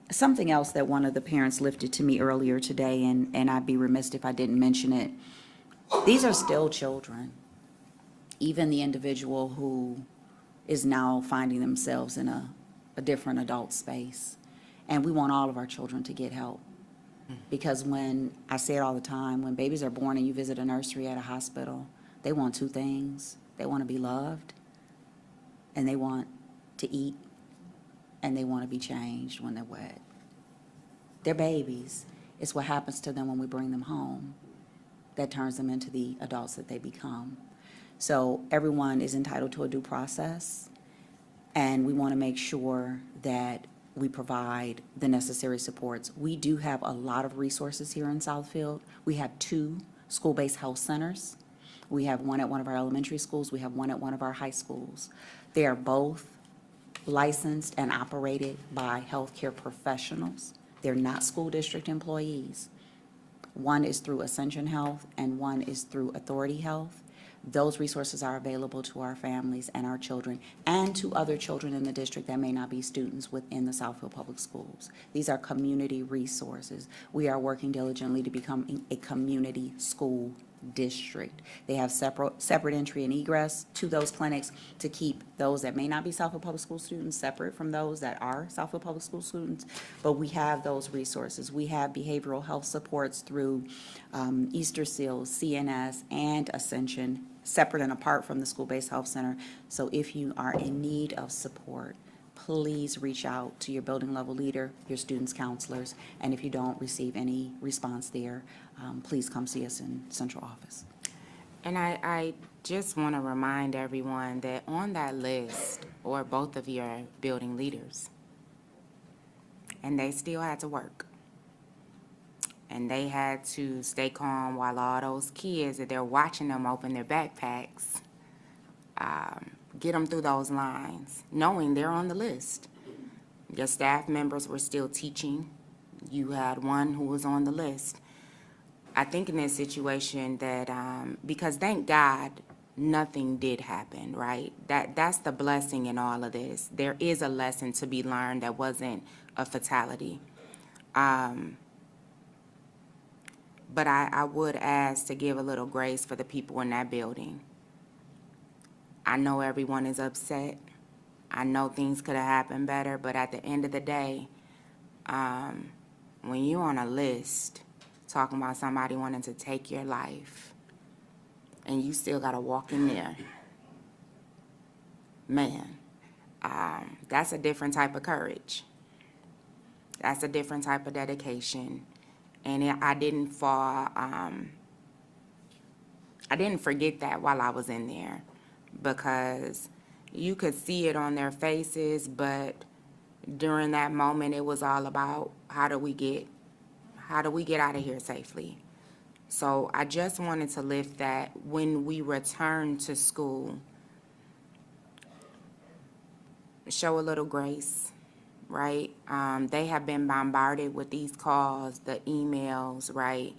E: Something else that one of the parents lifted to me earlier today, and I'd be remiss if I didn't mention it, these are still children. Even the individual who is now finding themselves in a different adult space. And we want all of our children to get help. Because when, I say it all the time, when babies are born and you visit a nursery at a hospital, they want two things. They want to be loved, and they want to eat, and they want to be changed when they're wet. They're babies. It's what happens to them when we bring them home that turns them into the adults that they become. So everyone is entitled to a due process, and we want to make sure that we provide the necessary supports. We do have a lot of resources here in Southfield. We have 2 school-based health centers. We have one at one of our elementary schools. We have one at one of our high schools. They are both licensed and operated by healthcare professionals. They're not school district employees. One is through Ascension Health and one is through Authority Health. Those resources are available to our families and our children and to other children in the district that may not be students within the Southfield Public Schools. These are community resources. We are working diligently to become a community school district. They have separate entry and egress to those clinics to keep those that may not be Southfield Public School students separate from those that are Southfield Public School students. But we have those resources. We have behavioral health supports through Easter Seals, CNS, and Ascension, separate and apart from the school-based health center. So if you are in need of support, please reach out to your building level leader, your students' counselors, and if you don't receive any response there, please come see us in central office.
I: And I just want to remind everyone that on that list are both of your building leaders. And they still had to work. And they had to stay calm while all those kids that they're watching them open their backpacks, get them through those lines, knowing they're on the list. Your staff members were still teaching. You had one who was on the list. I think in this situation that, because thank God, nothing did happen, right? That's the blessing in all of this. There is a lesson to be learned that wasn't a fatality. But I would ask to give a little grace for the people in that building. I know everyone is upset. I know things could have happened better, but at the end of the day, when you're on a list talking about somebody wanting to take your life and you still got to walk in there, man, that's a different type of courage. That's a different type of dedication. And I didn't fall, I didn't forget that while I was in there, because you could see it on their faces, but during that moment, it was all about how do we get out of here safely. So I just wanted to lift that when we return to school, show a little grace, right? They have been bombarded with these calls, the emails, right?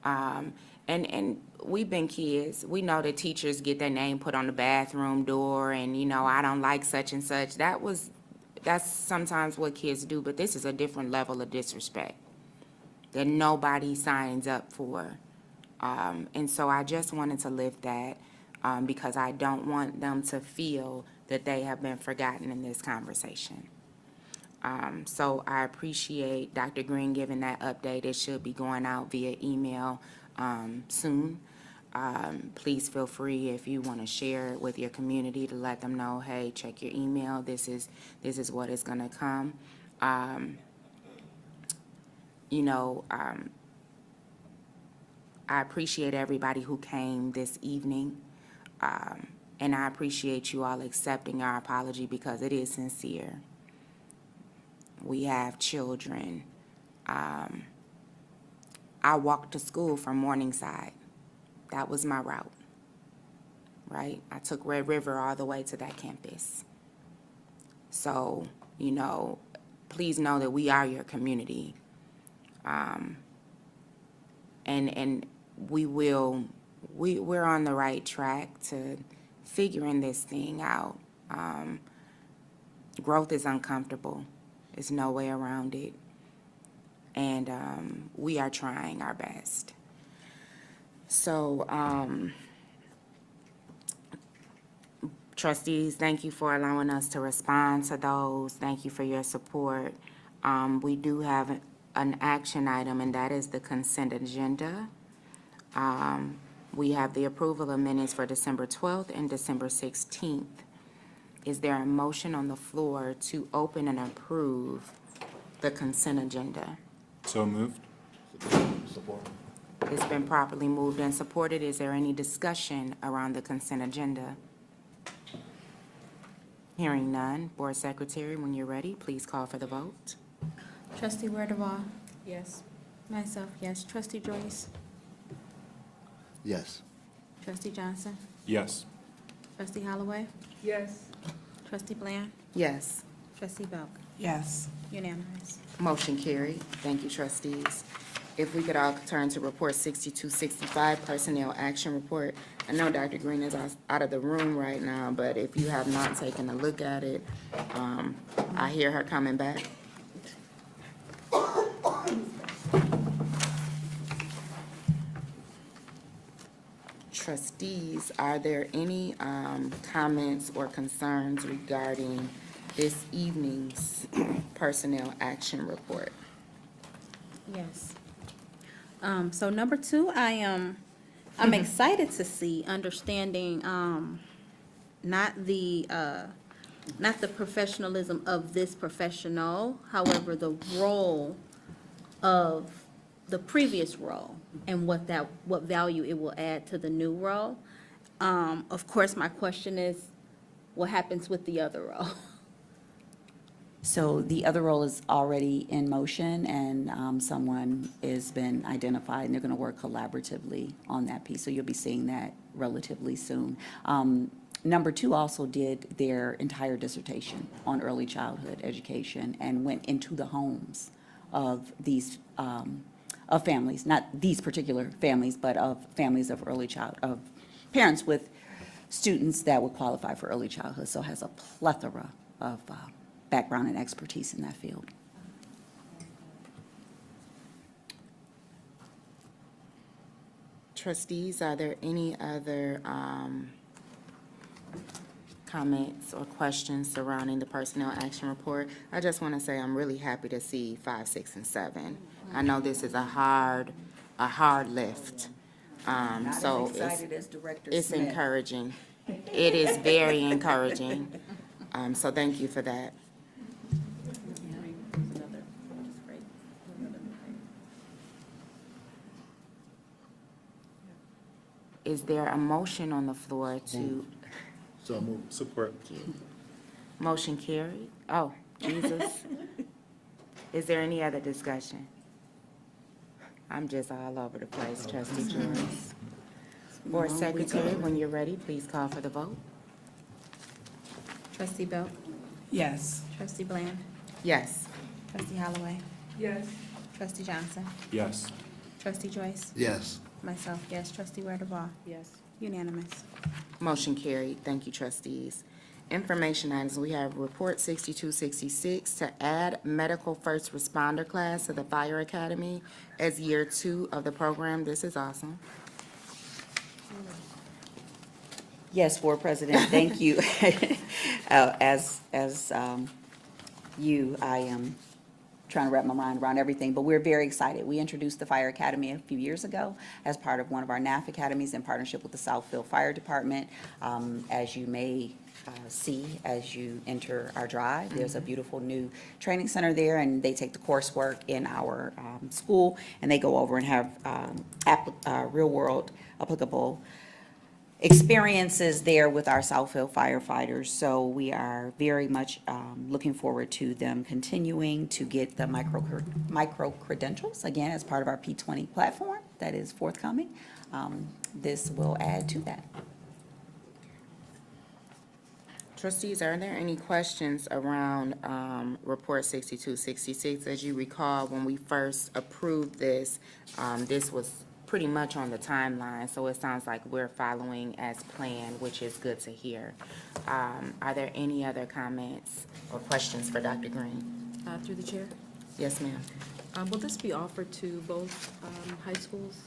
I: And we've been kids. We know that teachers get their name put on the bathroom door and, you know, I don't like such and such. That's sometimes what kids do, but this is a different level of disrespect that nobody signs up for. And so I just wanted to lift that because I don't want them to feel that they have been forgotten in this conversation. So I appreciate Dr. Green giving that update. It should be going out via email soon. Please feel free if you want to share it with your community to let them know, hey, check your email. This is what is going to come. I appreciate everybody who came this evening. And I appreciate you all accepting our apology because it is sincere. We have children. I walked to school from Morningside. That was my route, right? I took Red River all the way to that campus. So, please know that we are your community. And we're on the right track to figuring this thing out. Growth is uncomfortable. There's no way around it. And we are trying our best. So, trustees, thank you for allowing us to respond to those. Thank you for your support. We do have an action item, and that is the consent agenda. We have the approval of minutes for December 12th and December 16th. Is there a motion on the floor to open and approve the consent agenda?
A: So moved.
G: Support.
I: It's been properly moved and supported. Is there any discussion around the consent agenda? Hearing none. Board Secretary, when you're ready, please call for the vote.
J: Trustee Werdeval,
D: Yes.
J: myself, yes. Trustee Joyce,
G: Yes.
J: Trustee Johnson,
A: Yes.
J: Trustee Holloway,
B: Yes.
J: Trustee Bland,
I: Yes.
J: Trustee Belk,
F: Yes.
J: unanimous.
I: Motion carried. Thank you, trustees. If we could all turn to Report 6265, Personnel Action Report. I know Dr. Green is out of the room right now, but if you have not taken a look at it, I hear her coming back. Trustees, are there any comments or concerns regarding this evening's Personnel Action Report?
J: Yes. So number 2, I'm excited to see, understanding, not the not the professionalism of this professional, however, the role of the previous role and what value it will add to the new role. Of course, my question is, what happens with the other role?
E: So the other role is already in motion, and someone has been identified, and they're going to work collaboratively on that piece. So you'll be seeing that relatively soon. Number two also did their entire dissertation on early childhood education and went into the homes of these of families, not these particular families, but of families of of parents with students that would qualify for early childhood. So has a plethora of background and expertise in that field.
I: Trustees, are there any other comments or questions surrounding the personnel action report? I just want to say I'm really happy to see 5, 6, and 7. I know this is a hard lift. So it's encouraging. It is very encouraging. So thank you for that. Is there a motion on the floor to?
G: So move. Support.
I: Motion carried? Oh, Jesus. Is there any other discussion? I'm just all over the place, Trustee Joyce. Board Secretary, when you're ready, please call for the vote.
J: Trustee Belt?
F: Yes.
J: Trustee Bland?
I: Yes.
J: Trustee Holloway?
B: Yes.
J: Trustee Johnson?
A: Yes.
J: Trustee Joyce?
G: Yes.
J: Myself, yes. Trustee Wirdaball?
B: Yes.
J: Unanimous.
I: Motion carried. Thank you, trustees. Information items, we have Report 6266 to add medical first responder class to the Fire Academy as year 2 of the program. This is awesome.
E: Yes, Board President, thank you. As you, I am trying to wrap my mind around everything, but we're very excited. We introduced the Fire Academy a few years ago as part of one of our NAF academies in partnership with the Southfield Fire Department. As you may see as you enter our drive, there's a beautiful new training center there, and they take the coursework in our school, and they go over and have real-world applicable experiences there with our Southfield firefighters. So we are very much looking forward to them continuing to get the micro credentials, again, as part of our P20 platform that is forthcoming. This will add to that.
I: Trustees, are there any questions around Report 6266? As you recall, when we first approved this, this was pretty much on the timeline, so it sounds like we're following as planned, which is good to hear. Are there any other comments or questions for Dr. Green?
D: Through the chair.
I: Yes, ma'am.
D: Will this be offered to both high schools?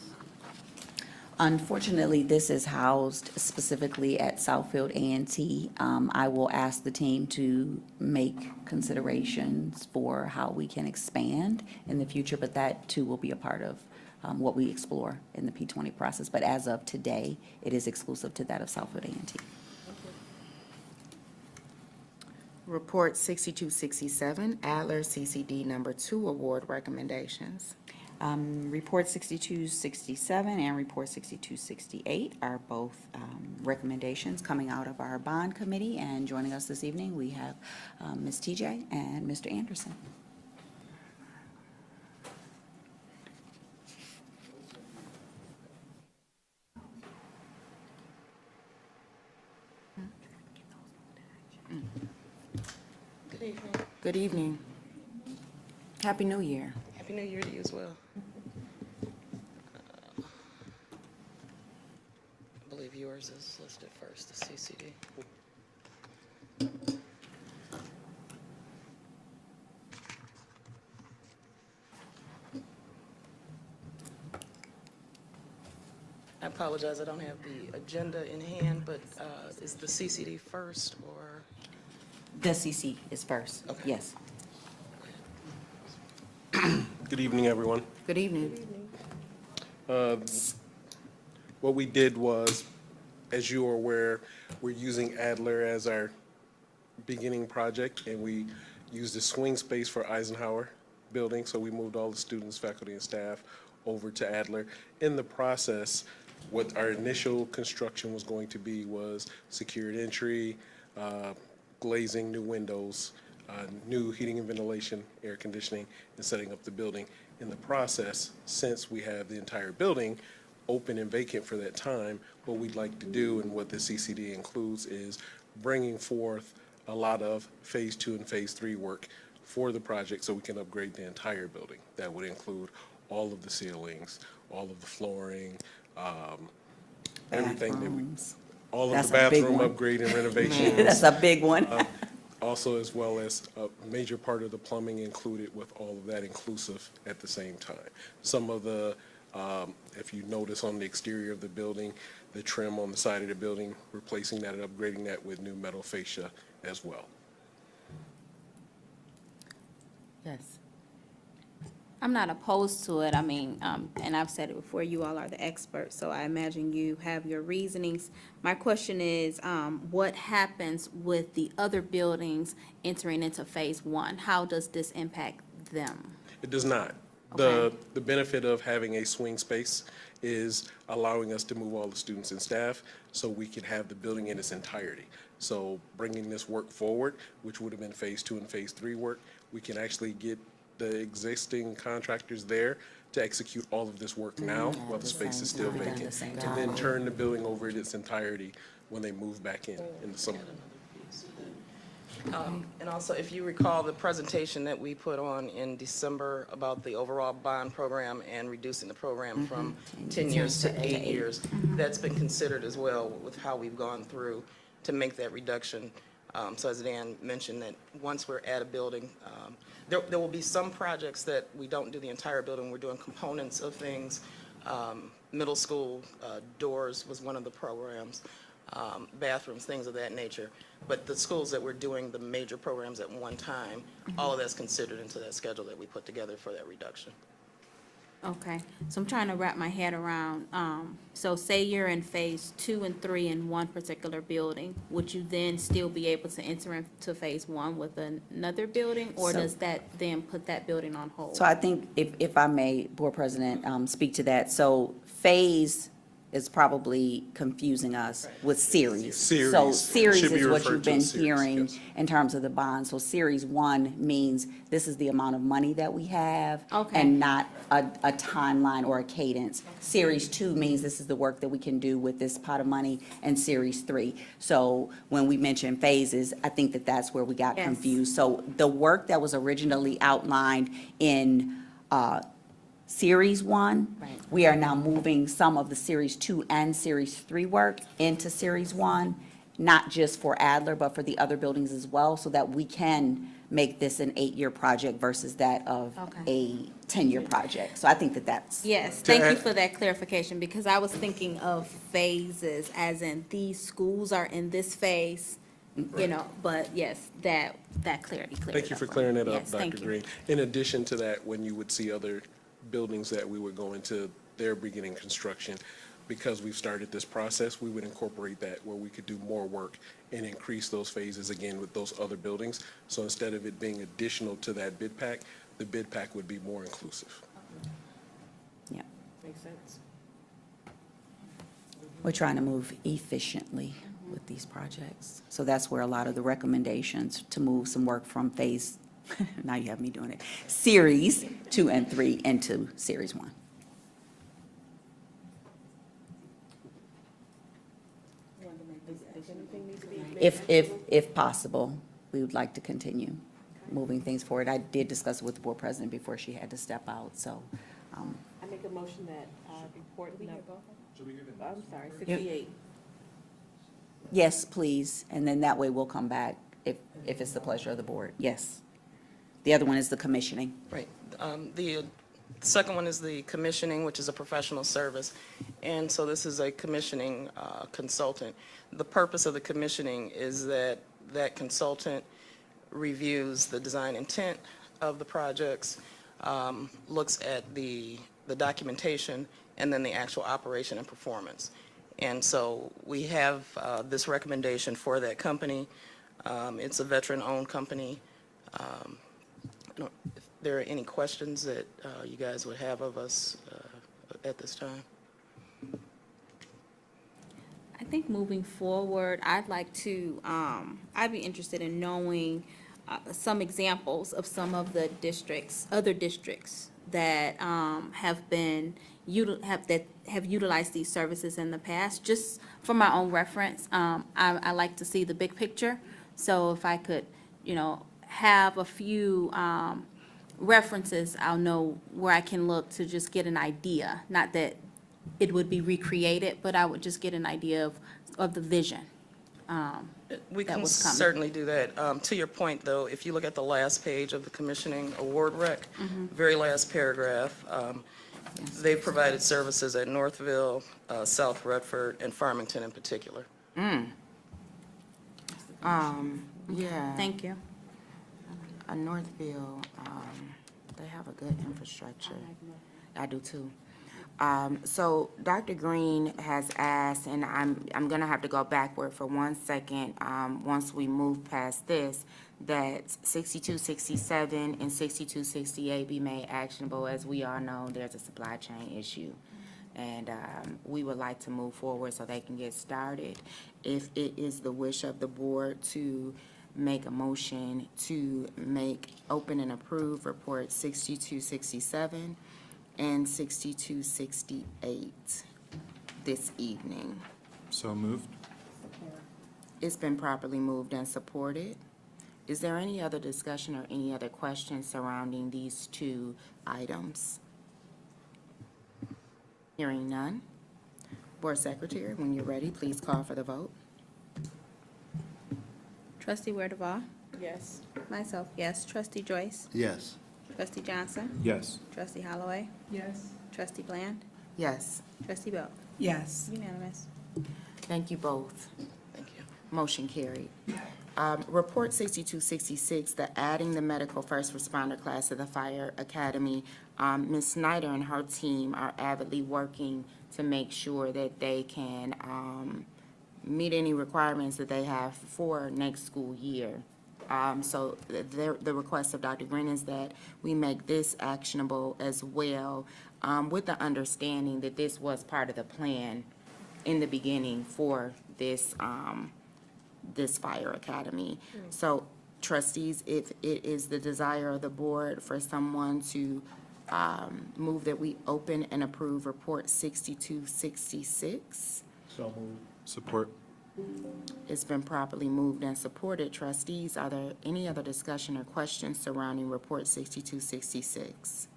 E: Unfortunately, this is housed specifically at Southfield A&T. I will ask the team to make considerations for how we can expand in the future, but that too will be a part of what we explore in the P20 process. But as of today, it is exclusive to that of Southfield A&T.
I: Report 6267, Adler CCD number 2 award recommendations.
E: Report 6267 and Report 6268 are both recommendations coming out of our bond committee. And joining us this evening, we have Ms. TJ and Mr. Anderson.
N: Good evening.
I: Good evening. Happy New Year.
N: Happy New Year to you as well. I believe yours is listed first, the CCD. I apologize, I don't have the agenda in hand, but is the CCD first or?
E: The CC is first,
N: Okay.
E: yes.
R: Good evening, everyone.
I: Good evening.
R: What we did was, as you are aware, we're using Adler as our beginning project, and we used a swing space for Eisenhower building, so we moved all the students, faculty, and staff over to Adler. In the process, what our initial construction was going to be was secured entry, glazing, new windows, new heating and ventilation, air conditioning, and setting up the building. In the process, since we have the entire building open and vacant for that time, what we'd like to do and what the CCD includes is bringing forth a lot of Phase 2 and Phase 3 work for the project so we can upgrade the entire building. That would include all of the ceilings, all of the flooring, everything that we, all of
E: That's
R: the
E: a big
R: bathroom
E: one.
R: upgrade and renovations.
E: That's a big one.
R: Also, as well as a major part of the plumbing included with all of that inclusive at the same time. Some of the, if you notice on the exterior of the building, the trim on the side of the building, replacing that and upgrading that with new metal fascia as well.
C: Yes.
J: I'm not opposed to it. I mean, and I've said it before, you all are the experts, so I imagine you have your reasonings. My question is, what happens with the other buildings entering into Phase 1? How does this impact them?
R: It does not.
J: Okay.
R: The benefit of having a swing space is allowing us to move all the students and staff so we can have the building in its entirety. So bringing this work forward, which would have been Phase 2 and Phase 3 work, we can actually get the existing contractors there to execute all of this work now while the space is still vacant, and then turn the building over in its entirety when they move back in the summer.
S: And also, if you recall the presentation that we put on in December about the overall bond program and reducing the program from 10 years to 8 years, that's been considered as well with how we've gone through to make that reduction. So as Dan mentioned, that once we're at a building, there will be some projects that we don't do the entire building, we're doing components of things. Middle school, doors was one of the programs, bathrooms, things of that nature. But the schools that we're doing the major programs at one time, all of that's considered into that schedule that we put together for that reduction.
J: Okay, so I'm trying to wrap my head around, so say you're in Phase 2 and 3 in one particular building, would you then still be able to enter into Phase 1 with another building? Or
E: So-
J: does that then put that building on hold?
E: So I think if I may, Board President, speak to that. So phase is probably confusing us with series.
R: Series.
E: So series
R: Should be
E: is what
R: referred
E: you've
R: to
E: been
R: as series,
E: hearing
R: yes.
E: in terms of the bond. So Series 1 means this is the amount of money that we have.
J: Okay.
E: And not a timeline or a cadence. Series 2 means this is the work that we can do with this pot of money, and Series 3. So when we mention phases, I think that that's where we got
J: Yes.
E: confused. So the work that was originally outlined in Series 1,
J: Right.
E: we are now moving some of the Series 2 and Series 3 work into Series 1, not just for Adler, but for the other buildings as well, so that we can make this an 8-year project versus that of
J: Okay.
E: a 10-year project. So I think that that's.
J: Yes, thank you for that clarification, because I was thinking of phases, as in these schools are in this phase, you know, but yes, that clarity cleared
R: Thank you
J: up
R: for
J: me.
R: clearing that up,
J: Yes, thank
R: Dr.
J: you.
R: Green. In addition to that, when you would see other buildings that we would go into their beginning construction, because we've started this process, we would incorporate that where we could do more work and increase those phases again with those other buildings. So instead of it being additional to that bid pack, the bid pack would be more inclusive.
E: Yeah,
B: Makes sense.
E: we're trying to move efficiently with these projects. So that's where a lot of the recommendations to move some work from phase, now you have me doing it, Series 2 and 3 into Series 1.
B: Does anything need to be made?
E: If possible, we would like to continue moving things forward. I did discuss it with the board president before she had to step out, so.
B: I make a motion that report, I'm sorry,
E: Yep.
B: 68.
E: Yes, please, and then that way we'll come back if it's the pleasure of the board. Yes. The other one is the commissioning.
S: Right. The second one is the commissioning, which is a professional service. And so this is a commissioning consultant. The purpose of the commissioning is that that consultant reviews the design intent of the projects, looks at the documentation, and then the actual operation and performance. And so we have this recommendation for that company. It's a veteran-owned company. I don't- If there are any questions that you guys would have of us at this time?
J: I think moving forward, I'd like to, I'd be interested in knowing some examples of some of the districts, other districts that have been, have utilized these services in the past, just for my own reference. I like to see the big picture, so if I could, have a few references, I'll know where I can look to just get an idea. Not that it would be recreated, but I would just get an idea of the vision.
S: We
J: that
S: can
J: was coming.
S: certainly do that. To your point, though, if you look at the last page of the commissioning award rec, very last paragraph, they've provided services at Northville, South Redford, and Farmington in particular.
I: Yeah.
J: Thank you.
I: Northfield, they have a good infrastructure. I do too. So Dr. Green has asked, and I'm gonna have to go backward for 1 second, once we move past this, that 6267 and 6268 be made actionable. As we all know, there's a supply chain issue. And we would like to move forward so they can get started. If it is the wish of the board to make a motion to open and approve report 6267 and 6268 this evening.
A: So moved.
I: It's been properly moved and supported. Is there any other discussion or any other questions surrounding these two items? Hearing none. Board Secretary, when you're ready, please call for the vote.
J: Trustee Weardevall?
B: Yes.
J: Myself, yes. Trustee Joyce?
G: Yes.
J: Trustee Johnson?
A: Yes.
J: Trustee Holloway?
B: Yes.
J: Trustee Bland?
I: Yes.
J: Trustee Belt?
F: Yes.
J: Unanimous.
I: Thank you both.
S: Thank you.
I: Motion carried. Report 6266, the adding the medical first responder class to the fire academy. Ms. Snyder and her team are avidly working to make sure that they can meet any requirements that they have for next school year. So the request of Dr. Green is that we make this actionable as well, with the understanding that this was part of the plan in the beginning for this this fire academy. So trustees, if it is the desire of the board for someone to move that we open and approve report 6266.
G: So moved.
A: Support.
I: It's been properly moved and supported. Trustees, are there any other discussion or questions surrounding report 6266?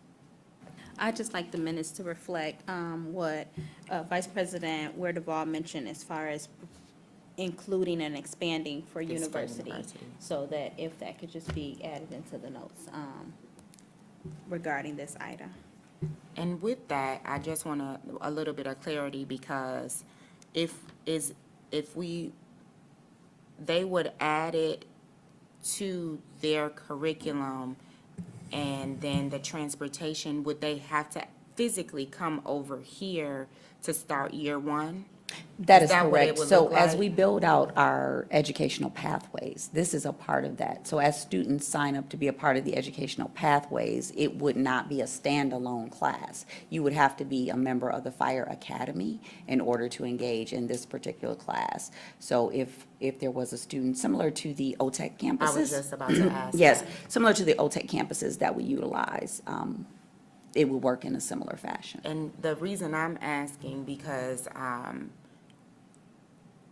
J: I'd just like the minutes to reflect what Vice President Weardevall mentioned as far as including and expanding for
I: This for
J: university.
I: university.
J: So that if that could just be added into the notes regarding this item.
I: And with that, I just want a little bit of clarity, because if they would add it to their curriculum, and then the transportation, would they have to physically come over here to start year one?
E: That is
I: that what it
E: correct.
I: would
E: So
I: look
E: as
I: like?
E: we build out our educational pathways, this is a part of that. So as students sign up to be a part of the educational pathways, it would not be a standalone class. You would have to be a member of the Fire Academy in order to engage in this particular class. So if there was a student similar to the OTEC campuses.
I: I was just about to ask.
E: Yes,
I: that.
E: similar to the OTEC campuses that we utilize, it would work in a similar fashion.
I: And the reason I'm asking, because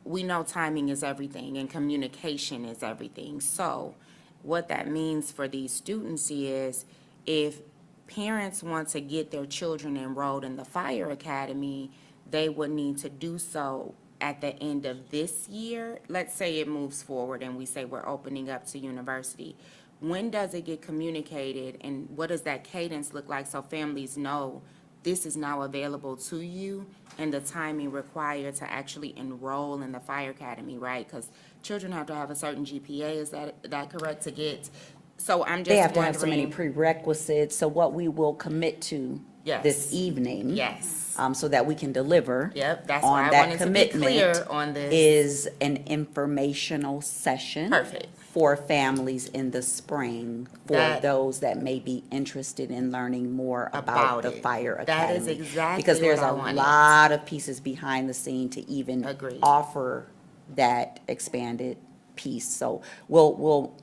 I: we know timing is everything and communication is everything. So what that means for these students is, if parents want to get their children enrolled in the fire academy, they would need to do so at the end of this year. Let's say it moves forward and we say we're opening up to university. When does it get communicated, and what does that cadence look like, so families know this is now available to you, and the timing required to actually enroll in the fire academy, right? Because children have to have a certain GPA, is that correct, to get? So I'm just
E: They have to have so many
I: wondering-
E: prerequisites, so what we will commit to
C: Yes.
E: this evening.
C: Yes.
E: So that we can deliver.
C: Yep, that's why
E: on
C: I
E: that
C: wanted to be clear
E: commitment
C: on this.
E: is an informational session.
C: Perfect.
E: For families in the spring, for
C: That-
E: those that may be interested in learning more about
C: About
E: the
C: it.
E: Fire
C: That
E: Academy.
C: is exactly
E: Because there's
C: what I
E: a
C: wanted.
E: lot of pieces behind the scene to even
C: Agreed.
E: offer that expanded piece. So we'll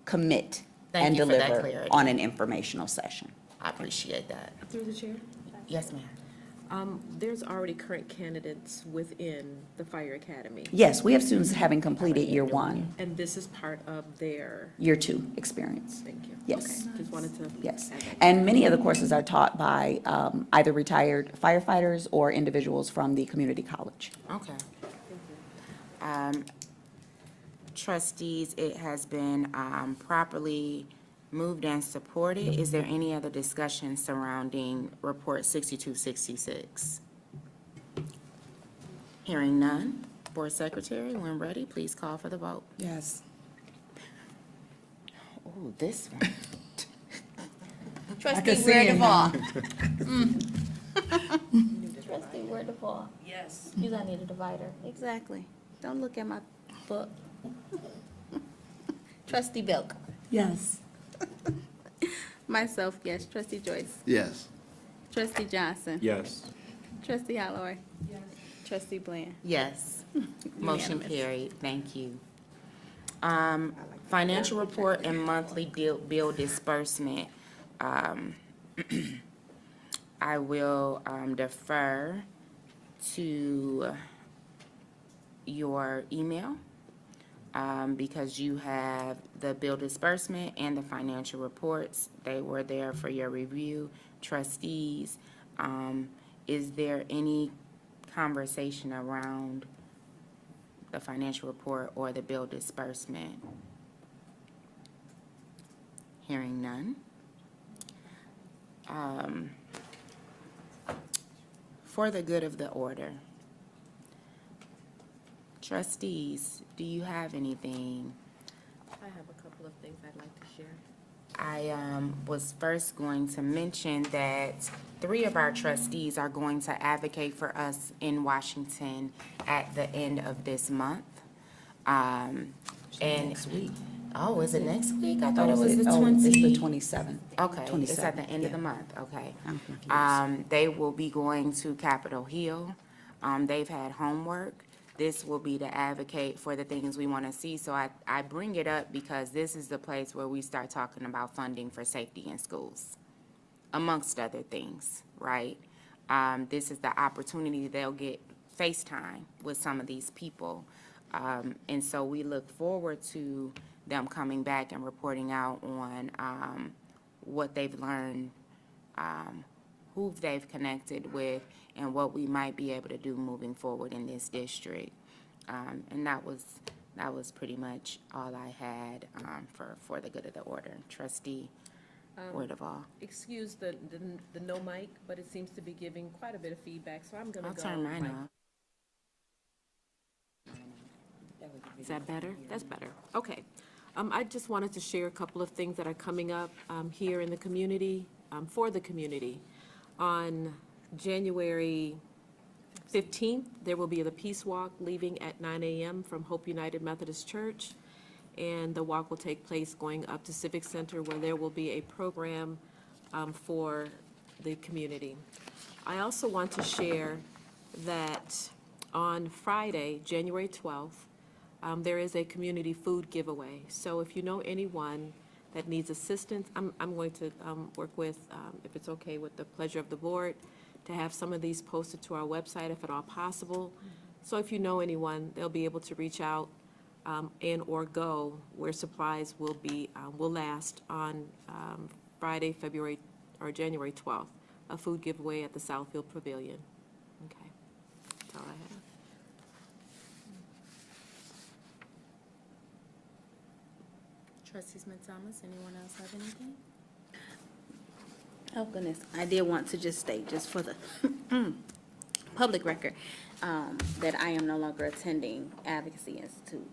E: commit
C: Thank
E: and
C: you for that
E: deliver
C: clarity.
E: on an informational session.
C: I appreciate that.
D: Through the chair?
C: Yes, ma'am.
D: There's already current candidates within the Fire Academy.
E: Yes, we have students having completed year one,
D: And this is part of their,
E: year two experience.
D: thank you.
E: Yes.
D: Okay, just wanted to.
E: Yes,
D: add that.
E: and many of the courses are taught by either retired firefighters or individuals from the community college.
C: Okay. Trustees, it has been properly moved and supported. Is there any other discussion surrounding Report 6266? Hearing none. Board Secretary, when ready, please call for the vote.
F: Yes.
C: Oh, this one.
F: I
C: Trustee
F: can see it now.
J: Trustee, where the ball?
D: Yes.
J: You gonna need a divider. Exactly. Don't look at my book. Trustee Belk.
F: Yes.
J: Myself, yes. Trustee Joyce.
G: Yes.
J: Trustee Johnson.
A: Yes.
J: Trustee Holloway. Yes. Trustee Bland.
C: Yes. Motion
J: Unanimous.
C: carried. Thank you. Financial report and monthly bill disbursement. I will defer to your email because you have the bill disbursement and the financial reports. They were there for your review. Trustees, is there any conversation around the financial report or the bill disbursement? Hearing none. For the good of the order, trustees, do you have anything?
D: I have a couple of things I'd like to share.
C: I was first going to mention that 3 of our trustees are going to advocate for us in Washington at the end of this month. And
E: Next week.
C: Oh, is it next week? I thought it
E: Oh,
C: was
E: is
C: the
E: it? Oh,
C: 20.
E: it's the 27th.
C: Okay, it's at the
E: 27th,
C: end of
E: yeah.
C: the month, okay.
E: I'm confused.
C: They will be going to Capitol Hill. They've had homework. This will be to advocate for the things we want to see. So I bring it up because this is the place where we start talking about funding for safety in schools, amongst other things, right? This is the opportunity they'll get FaceTime with some of these people. And so we look forward to them coming back and reporting out on what they've learned, who they've connected with, and what we might be able to do moving forward in this district. And that was pretty much all I had for the good of the order. Trustee Wordavall.
D: Excuse the no mic, but it seems to be giving quite a bit of feedback, so I'm gonna
C: I'll
D: go.
C: turn mine
D: mic-
C: off.
D: Is that better? That's better. Okay. I just wanted to share a couple of things that are coming up here in the community, for the community. On January 15th, there will be the Peace Walk leaving at 9 a.m. from Hope United Methodist Church. And the walk will take place going up to Civic Center where there will be a program for the community. I also want to share that on Friday, January 12th, there is a community food giveaway. So if you know anyone that needs assistance, I'm going to work with, if it's okay with the pleasure of the board, to have some of these posted to our website if at all possible. So if you know anyone, they'll be able to reach out and or go where supplies will be, will last on Friday, January 12th, a food giveaway at the Southfield Pavilion. Okay, that's all I have.
C: Trustee Smith-Thomas, anyone else have anything?
J: Oh, goodness. I did want to just state, just for the public record, that I am no longer attending Advocacy Institute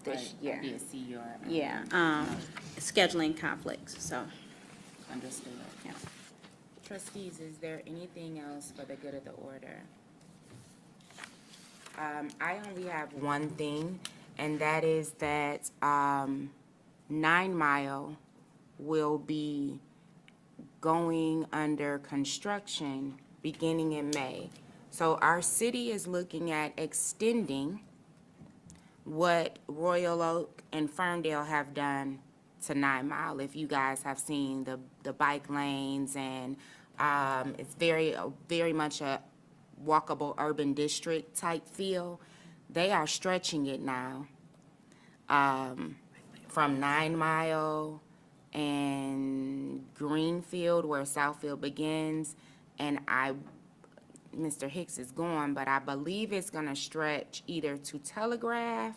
J: this year.
C: I did see your.
J: Yeah, scheduling conflicts, so,
C: Understood.
J: yeah.
C: Trustees, is there anything else for the good of the order? I only have one thing, and that is that 9 Mile will be going under construction beginning in May. So our city is looking at extending what Royal Oak and Ferndale have done to 9 Mile. If you guys have seen the bike lanes, and it's very much a walkable urban district type feel. They are stretching it now from 9 Mile and Greenfield, where Southfield begins, and Mr. Hicks is gone, but I believe it's gonna stretch either to Telegraph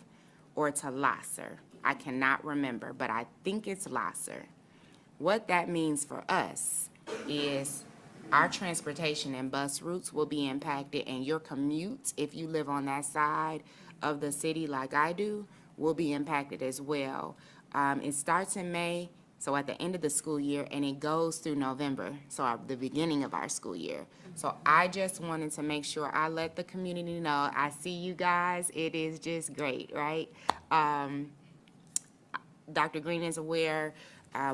C: or to Lasser. I cannot remember, but I think it's Lasser. What that means for us is our transportation and bus routes will be impacted, and your commute, if you live on that side of the city like I do, will be impacted as well. It starts in May, so at the end of the school year, and it goes through November, so the beginning of our school year. So I just wanted to make sure I let the community know, I see you guys, it is just great, right? Dr. Green is aware.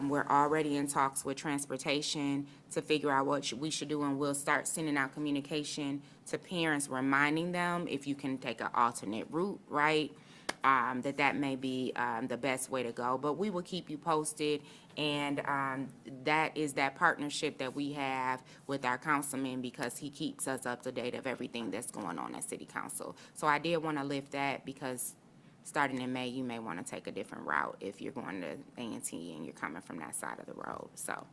C: We're already in talks with transportation to figure out what we should do, and we'll start sending out communication to parents, reminding them if you can take an alternate route, right? That may be the best way to go. But we will keep you posted, and that is that partnership that we have with our councilman, because he keeps us up to date of everything that's going on at City Council. So I did want to lift that, because starting in May, you may want to take a different route if you're going to A&T and you're coming from that side of the road. So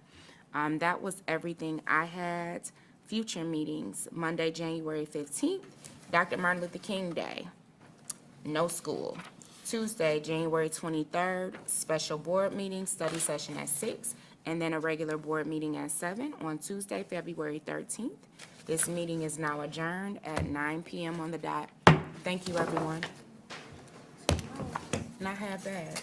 C: that was everything I had. Future meetings, Monday, January 15th, Dr. Martin Luther King Day, no school. Tuesday, January 23rd, special board meeting, study session at 6, and then a regular board meeting at 7 on Tuesday, February 13th. This meeting is now adjourned at 9 p.m. on the dot. Thank you, everyone. Not half bad.